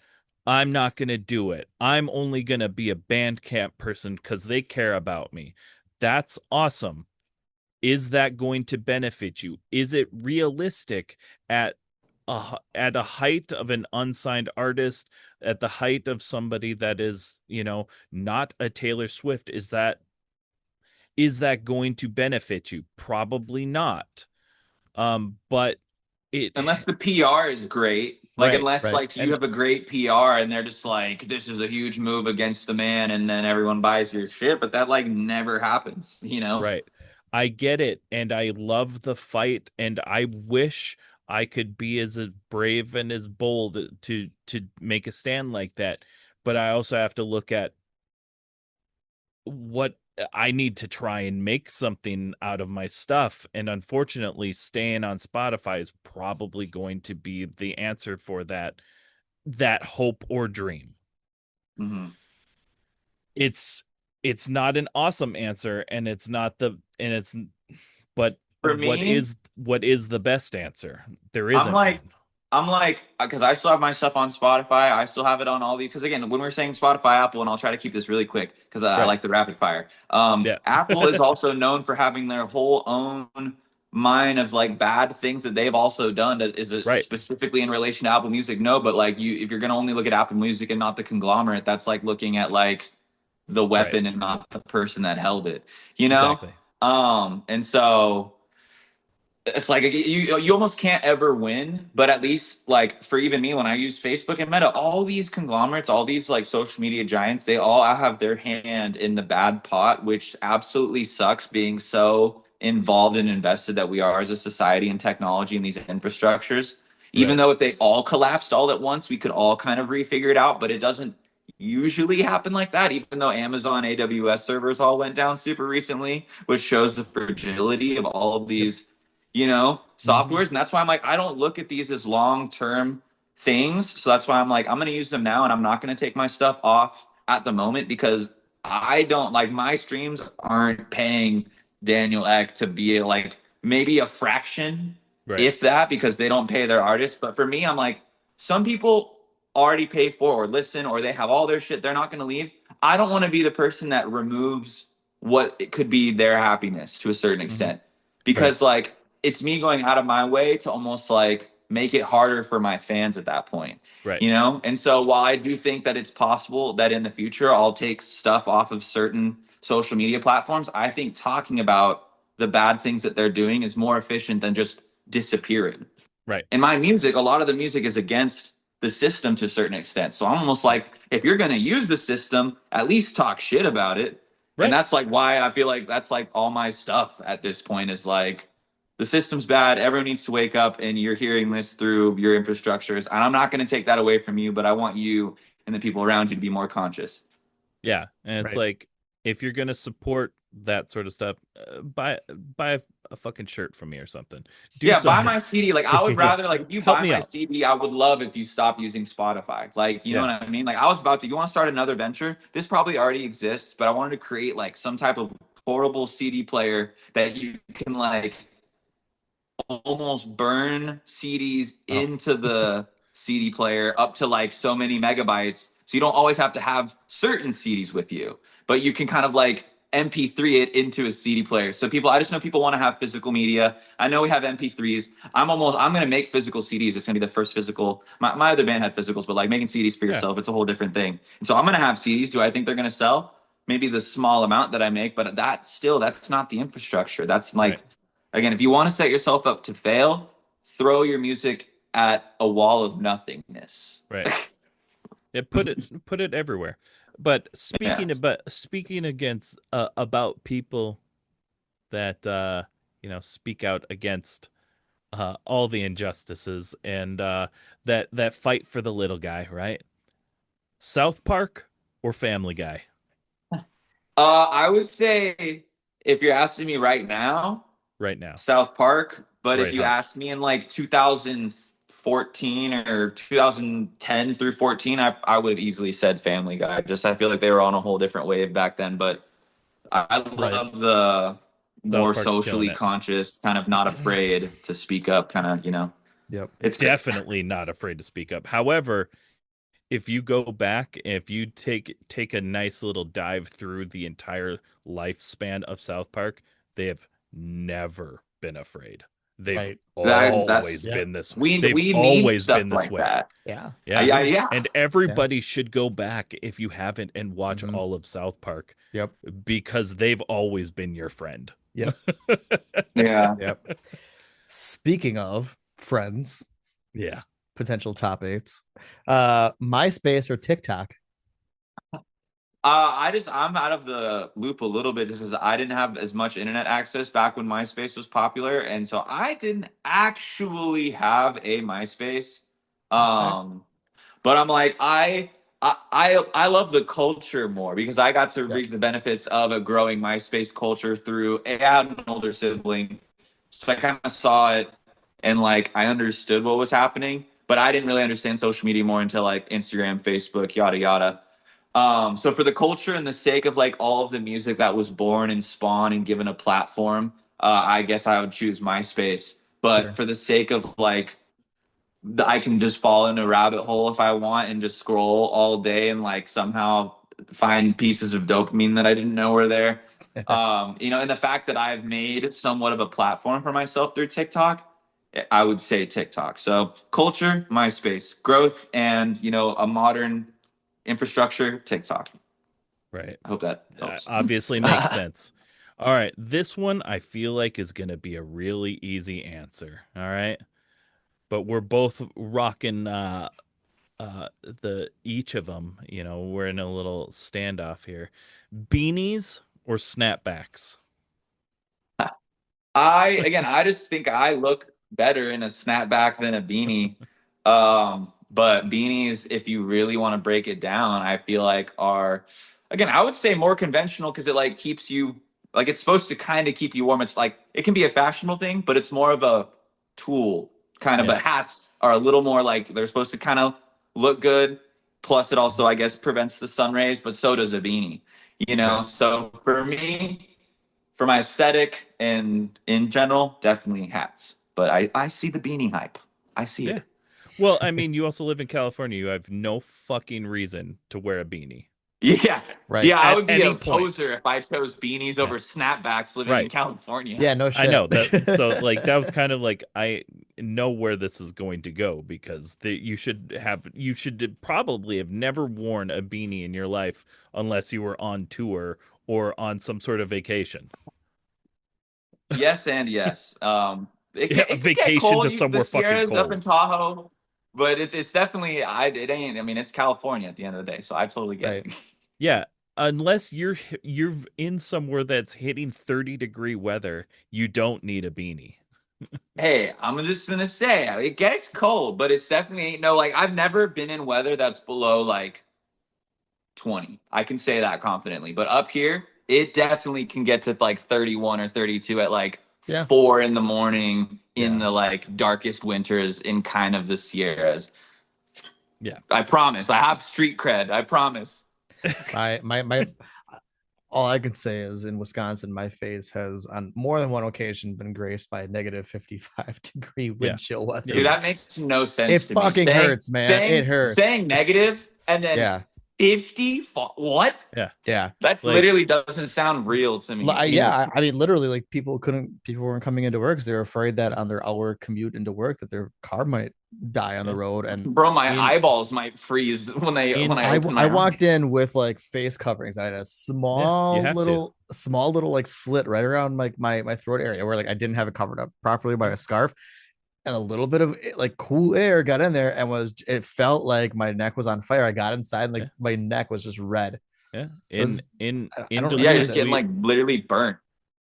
I'm not gonna do it. I'm only gonna be a Bandcamp person because they care about me. That's awesome. Is that going to benefit you? Is it realistic at a height of an unsigned artist, at the height of somebody that is, not a Taylor Swift? Is that going to benefit you? Probably not. But it Unless the PR is great. Like right. unless Right. like you And have a great PR and they're just like, this is a huge move against the man, and then everyone buys your shit, but that like never happens, you know? right. I get it, and I love the fight, and I wish I could be as brave and as bold to make a stand like that. But I also have to look at what I need to try and make something out of my stuff. And unfortunately, staying on Spotify is probably going to be the answer for that hope or dream. Mhm. It's it's not an awesome answer, and it's not the and it's but For me, what is the best answer? There I'm isn't like, one. because I still have my stuff on Spotify. I still have it on all these. Because again, when we're saying Spotify, Apple, and I'll try to keep this really quick because I Right. like the rapid fire. Yeah. Apple is also known for having their whole own mine of like bad things that they've also done. Is it Right. specifically in relation to Apple Music? No, but like if you're gonna only look at Apple Music and not the conglomerate, that's like looking at like the Right. weapon and not the person that held it. You know. Exactly. And so it's like you almost can't ever win, but at least like for even me when I use Facebook and Meta, all these conglomerates, all these like social media giants, they all have their hand in the bad pot, which absolutely sucks being so involved and invested that we are as a society in technology and these infrastructures. Even Right. though if they all collapsed all at once, we could all kind of refigure it out, but it doesn't usually happen like that, even though Amazon AWS servers all went down super recently, which shows the fragility of all of Yep. these, Mhm. softwares. And that's why I'm like, I don't look at these as long-term things. So that's why I'm like, I'm going to use them now and I'm not going to take my stuff off at the moment because I don't like my streams aren't paying Daniel Ek to be like maybe a fraction, Right. if that, because they don't pay their artists. But for me, I'm like, some people already pay for or listen or they have all their shit. They're not going to leave. I don't want to be the person that removes what it could be their happiness to a certain Mhm. extent Right. because like it's me going out of my way to almost like make it harder for my fans at that point, Right. And so while I do think that it's possible that in the future I'll take stuff off of certain social media platforms, I think talking about the bad things that they're doing is more efficient than just disappearing. Right. In my music, a lot of the music is against the system to a certain extent. So I'm almost Right. like, if you're going to use the system, at least talk shit about it. And Right. that's like why I feel like that's like all my stuff at this point is like, the system's bad. Everyone needs to wake up, and you're hearing this through your infrastructures. And I'm not going to take that away from you, but I want you and the people around you to be more conscious. Yeah, and it's Right. like if you're gonna support that sort of stuff, buy a fucking shirt from me or something. Do Yeah, buy something. my CD. Like, I would Yeah. rather, like, if you Help buy me my out. CD, I would love if you stop using Spotify. Like, you know Yeah. what I mean? Like, I was about to, you want to start another venture? This probably already exists, but I wanted to create, like, some type of portable CD player that you can, like, almost burn CDs Oh, into the CD player up to like so many megabytes. So you don't always have to have certain CDs with you, but you can kind of like MP3 it into a CD player. So I just know people want to have physical media. I know we have MP3s. I'm going to make physical CDs. It's going to be the first physical. My other band had physicals, but like making CDs for Yeah. yourself, it's a whole different thing. And so I'm going to have CDs. Do I think they're going to sell? Maybe the small amount that I make, but that's not the infrastructure. That's like, Right. again, if you want to set yourself up to fail, throw your music at a wall of nothingness. Right. Yeah, put it everywhere. But Yeah. speaking against about people that speak out against all the injustices and that fight for the little guy, right? South Park or Family Guy I would say if you're asking me right now, right now. South Park. But if Right you now. asked me in like 2014 or 2010 through 14, I would have easily said Family Guy. Just I feel like they were on a whole different wave back then. But I right. love the South more Park's killing socially it. conscious, kind of not afraid to speak up, kind of, Yep. it's great. Definitely not afraid to speak up. However, if you go back, if you take a nice little dive through the entire lifespan of South Park, they have never been afraid. They've Right. That's always Yeah. been this. we They've we need always been stuff this like way. that. Yeah. I Yeah. agree. Yeah. And Yeah. everybody should go back if you haven't and watch Mhm. all of South Park Yep. because they've always been your friend. Yep. Yeah. Yep. Speaking of friends, Yeah. potential top eights, MySpace or TikTok? I'm out of the loop a little bit just because I didn't have as much internet access back when MySpace was popular, and so I didn't actually have a MySpace. Okay. Um, but I'm like I love the culture more because I got to Yep. reap the benefits of a growing MySpace culture through I had an older sibling, so I kind of saw it and like I understood what was happening, but I didn't really understand social media more until like Instagram, Facebook, yada yada. So for the culture and the sake of like all of the music that was born and spawned and given a platform, I guess I would choose MySpace. But Sure. for the sake of like I can just fall in a rabbit hole if I want and just scroll all day and like somehow find pieces of dopamine that I didn't know were there. And the fact that I've made somewhat of a platform for myself through TikTok, I would say TikTok. So culture, MySpace, growth, and a modern infrastructure, TikTok. Right. I hope that helps. Obviously makes sense. All right, this one I feel like is going to be a really easy answer. All right, but we're both rocking the each of them. We're in a little standoff here. Beanies or snapbacks? I just think I look better in a snapback than a beanie. But beanies, if you really want to break it down, I feel like are, again, I would say more conventional because it like keeps you, like it's supposed to kind of keep you warm. It's like it can be a fashionable thing, but it's more of a tool kind of. Yeah. But hats are a little more like they're supposed to kind of look good. Plus, it also, I guess, prevents the sun rays, but so does a beanie, you know? Right. So for me, for my aesthetic and in general, definitely hats. But I see the beanie hype. I see Yeah. it. Well, I mean, you also live in California. You have no fucking reason to wear a beanie Yeah. Right. Yeah, I at would be any a point. poser if I chose beanies Yeah. over snapbacks living in Right. California. Yeah, no I shit. know that. So, like, that was kind of like I know where this is going to go because you should probably have never worn a beanie in your life unless you were on tour or on some sort of vacation. Yes and yes. Yeah, a It can get vacation to cold. The somewhere fucking Sierras up in cold. Tahoe, but it's definitely it ain't. I mean, it's California at the end of the day, so I totally get Right. it. Yeah, unless you're in somewhere that's hitting 30-degree weather, you don't need a beanie. Hey, I'm just gonna say it gets cold, but it's definitely ain't no like I've never been in weather that's below like 20. I can say that confidently. But up here, it definitely can get to like 31 or 32 at like Yeah. 4 in the morning in Yeah. the like darkest winters in kind of the Sierras. Yeah. I promise. I have street cred. I promise. My all I can say is in Wisconsin, my face has on more than one occasion been graced by negative 55-degree Yeah. wind chill Yeah. Dude, weather. that makes no It sense to me. fucking hurts, man. It hurts. Saying negative and then Yeah. 50 what? Yeah. Yeah. That Like literally doesn't sound real to me. Yeah, I mean, literally, like people weren't coming into work because they were afraid that on their hour commute into work that their car might die on the yeah. road. And Bro, my In eyeballs might freeze when in I open I my walked eyes. in with like face coverings. I had a yeah, you have to. small little like slit right around like my throat area where like I didn't have it covered up properly by Yeah. a scarf, and a little bit of like cool air got in there and it felt like my neck was on fire. I got inside and like Yeah. my neck was just red. Yeah. It was I In don't Yeah, you're recommend just Duluth, it. getting like literally burnt.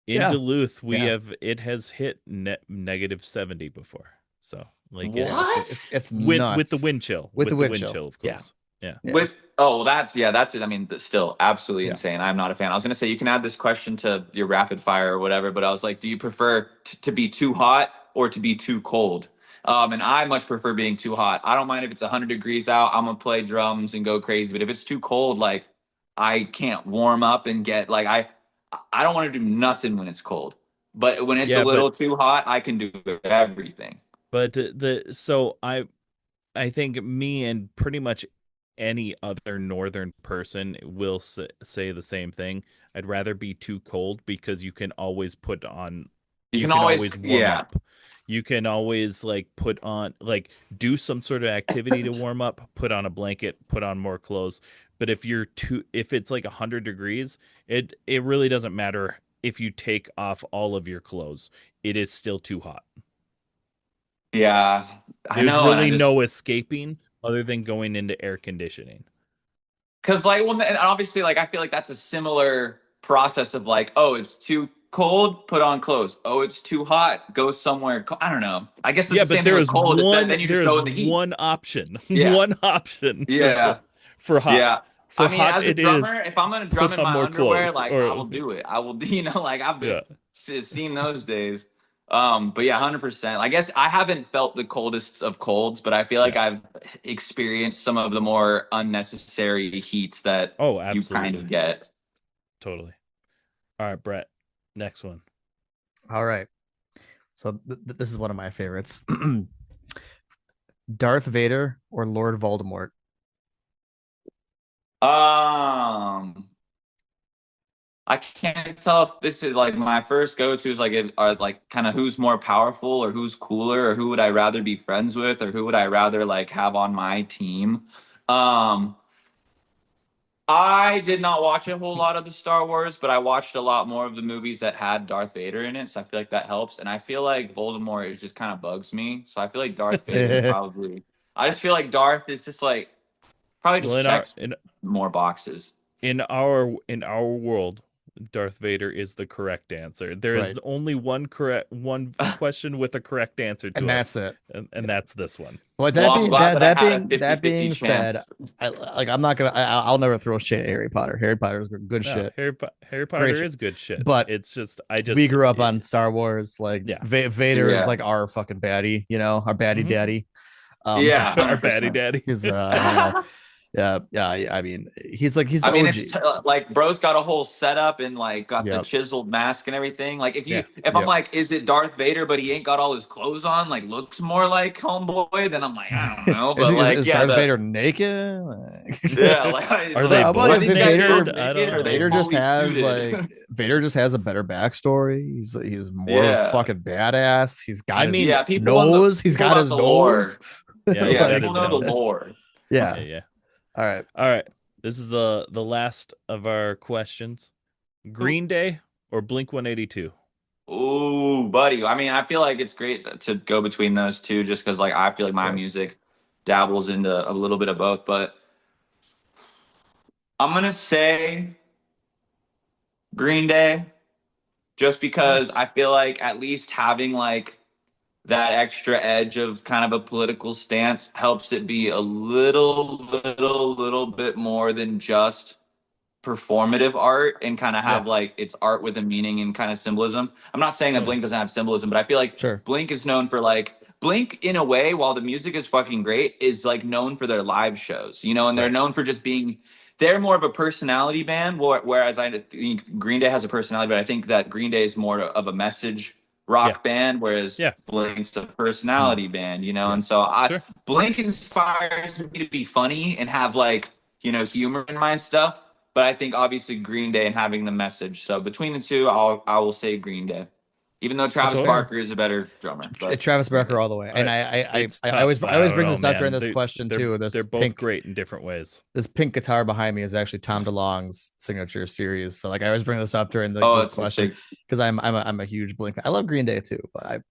in Yeah, Duluth, we yeah, have it has hit negative 70 before. So, like yeah. It's What? it's it's with the nuts wind chill, with the with the wind wind chill. chill, of Yeah, course. Yeah. yeah, With oh, well, that's it. I mean, still absolutely yeah. insane. I'm not a fan. I was gonna say you can add this question to your rapid fire or whatever, but I was like, do you prefer to be too hot or to be too cold? And I much prefer being too hot. I don't mind if it's 100 degrees out. I'm gonna play drums and go crazy. But if it's too cold, like I can't warm up and get like I don't want to do nothing when it's cold. But when it's a Yeah, but little too hot, I can do everything. the so I think me and pretty much any other northern person will say the same thing. I'd rather be too cold because You you can can always, always warm yeah. up. You can always like put on like do some sort of activity to warm up, put on a blanket, put on more clothes. But if it's like 100 degrees, it really doesn't matter if you take off all of your clothes. It is still too hot. Yeah, I There's know, and I really just no escaping other than going into air conditioning. because like well, and obviously like I feel like that's a similar process of like, oh, it's too cold, put on clothes. Oh, it's too hot, go somewhere. I don't know. I guess it's Yeah, the but same thing with cold. It's that then you there just is go in the heat. one option, Yeah, one option yeah, for hot. yeah. For I mean, hot, as a it drummer, is if I'm gonna drum put in on my more underwear, clothes like I or will do it. I will, like I've yeah. been seen those days. But yeah, 100%. I guess I haven't felt the coldest of colds, but I feel like Yeah. I've experienced some of the more unnecessary heats that Oh, you kind absolutely. of get. Totally. All right, Brett. Next one. All right. So this is one of my favorites. Darth Vader or Lord Voldemort? Um, I can't tell if this is like my first go-to is like are like kind of who's more powerful or who's cooler or who would I rather be friends with or who would I rather like have on my team. Um, I did not watch a whole lot of the Star Wars, but I watched a lot more of the movies that had Darth Vader in it, so I feel like that helps. And I feel like Voldemort is just kind of bugs me, so I feel like Darth Vader probably. I just feel like Darth is just like probably Well, just checks in more boxes. in our world, Darth Vader is the correct answer. There is Right. only one question with a correct answer to And it, that's it. and that's this one. But Well, I'm glad that I had a that 50-50 being said, chance. I'm not gonna. I'll never throw shit at Harry Potter. Harry Potter is good No, shit. Harry Great Potter shit. is good shit. But It's just we grew up on Star Wars. Like yeah. Vader is Yeah. like our fucking baddie, our baddie Mhm. daddy. Yeah, our baddie 100%. daddy. He's yeah. I mean, he's the I mean, OG. it's like bro's got a whole setup and like got the Yep. chiseled mask and everything. Like if Yeah. I'm like, is it Darth Vader, but he ain't got all his clothes on, like looks more like Homeboy, then I'm like, I don't know. But like, Is yeah, Darth Vader naked? yeah, like Are they How about both are if these guys Vader both naked? I naked don't or are they know. Vader just fully has suited? Vader just has a better backstory. He's more Yeah. fucking badass. He's got I his mean, Yeah, nose. He's people got know his the nose. lore. yeah, he's Yeah, got people his know the nose. lore. Yeah. Yeah. All right. All right. This is the last of our questions. Green Day or Blink 182? Ooh, buddy. I mean, I feel like it's great to go between those two just because like I feel like my Yep. music dabbles into a little bit of both, but I'm gonna say Green Day just because Nice. I feel like at least having like that extra edge of kind of a political stance helps it be a little bit more than just performative art and kind of Yeah, have like it's art with a meaning and kind of symbolism. I'm not saying that totally. Blink doesn't have symbolism, but I feel like Sure. Blink is known for like Blink in a way, while the music is fucking great, is like known for their live shows, and they're Right. known for just being they're more of a personality band, whereas I think Green Day has a personality, but I think that Green Day is more of a message Yeah. rock band, whereas Yeah. Blink's a Hmm. personality band, Yeah. and so Sure. Blink inspires me to be funny and have like humor in my stuff. But I think obviously Green Day and having the message. So between the two, I will say Green Day, even though That's Travis fair. Barker is a better drummer. But Travis Green Barker Day. all the way. And I, it's I tough. always I don't bring know, this up during man. this question too. They're both great in different ways. This pink guitar behind me is actually Tom DeLonge's signature series. So like I always bring this up during Oh, this it's a question sick. because I'm a huge Blink fan. I love Green Day too, but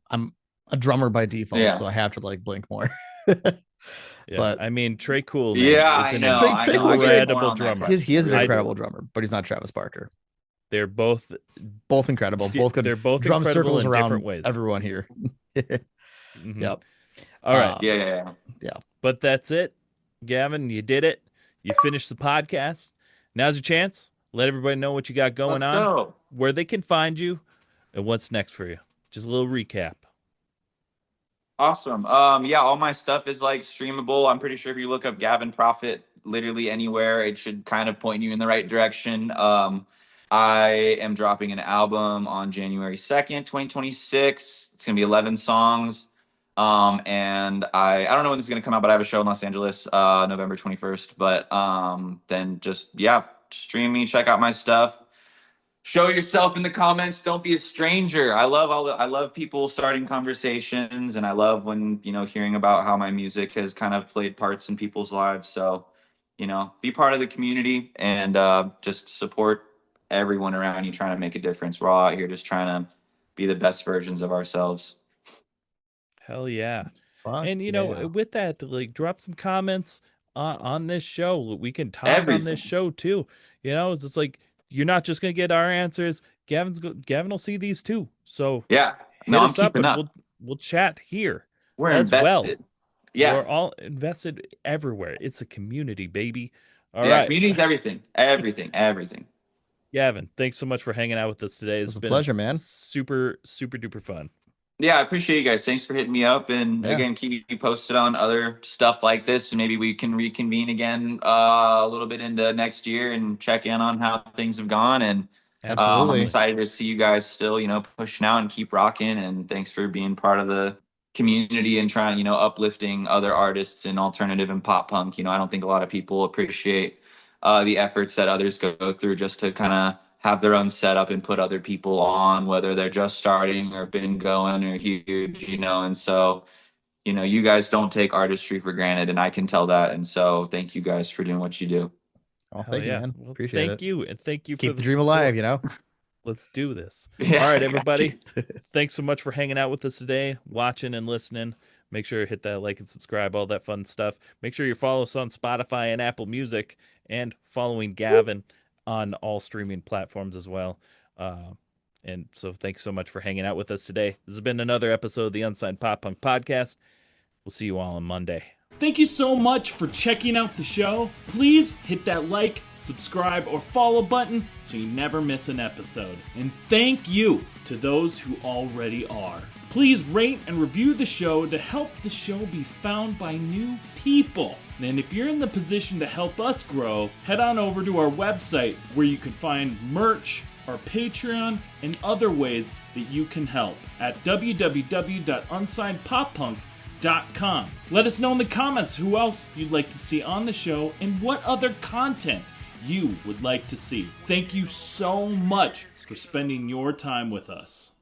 I'm a drummer by default, Yeah, so I have to like Blink more. Yeah. But I mean, Trey Cool, man, yeah, is I an know, I Trey know. I Cool's got great. torn incredible on that drummer. he question. I is an really I incredible do. drummer, but he's not Travis Barker. they're both Both incredible, both good they're both drum incredible circles in different around ways. everyone here. Mhm. Yep. All right. Yeah. Yeah. But that's it. Gavin, you did it. You finished the podcast. Now's your chance. Let everybody know what you got going Let's on, go. where they can find you, and what's next for you. Just a little recap. Awesome. Yeah, all my stuff is like streamable. I'm pretty sure if you look up Gavin Profit literally anywhere, it should kind of point you in the right direction. I am dropping an album on January 2nd, 2026. It's gonna be 11 songs. And I don't know when this is gonna come out, but I have a show in Los Angeles, November 21st. But then just yeah, stream me, check out my stuff. Show yourself in the comments. Don't be a stranger. I love people starting conversations, and I love when hearing about how my music has kind of played parts in people's lives. So, be part of the community and just support everyone around you trying to make a difference. We're all out here just trying to be the best versions of ourselves. Hell yeah. Fuck And yeah. with that, like drop some comments on this show. We can talk on this Everything. show too. It's just like you're not just gonna get our answers. Gavin will see these too. So Yeah. No, hit I'm us up keeping and up. we'll chat here We're as well. invested. Yeah. We're all invested everywhere. It's a community, baby. All Yeah. right. Community's everything. Everything. Gavin, thanks so much for hanging out with us today. It It's was a been pleasure, man. super, super duper fun. Yeah, I appreciate you guys. Thanks for hitting me up. And Yeah. again, keep me posted on other stuff like this. Maybe we can reconvene again a little bit into next year and check in on how things have gone. And I'm Absolutely. excited to see you guys still, pushing out and keep rocking. And thanks for being part of the community and trying, uplifting other artists in alternative and pop punk. I don't think a lot of people appreciate the efforts that others go through just to kind of have their own setup and put other people on, whether they're just starting or been going or huge, and so, you guys don't take artistry for granted, and I can tell that. And so thank you guys for doing what you do. Oh, Hell thank you, yeah. man. Well, Appreciate thank it. you. And thank you for Keep the the dream support. alive, Let's do this. Yeah, All right, I got everybody. you. Thanks so much for hanging out with us today, watching and listening. Make sure to hit that like and subscribe, all that fun stuff. Make sure you follow us on Spotify and Apple Music and following Gavin on all streaming platforms as well. And so thanks so much for hanging out with us today. This has been another episode of the Unsigned Pop Punk Podcast. We'll see you all on Monday. Thank you so much for checking out the show. Please hit that like, subscribe, or follow button so you never miss an episode. And thank you to those who already are. Please rate and review the show to help the show be found by new people. And if you're in the position to help us grow, head on over to our website where you can find merch, our Patreon, and other ways that you can help at www.unsignedpoppunk.com. Let us know in the comments who else you'd like to see on the show and what other content you would like to see. Thank you so much for spending your time with us.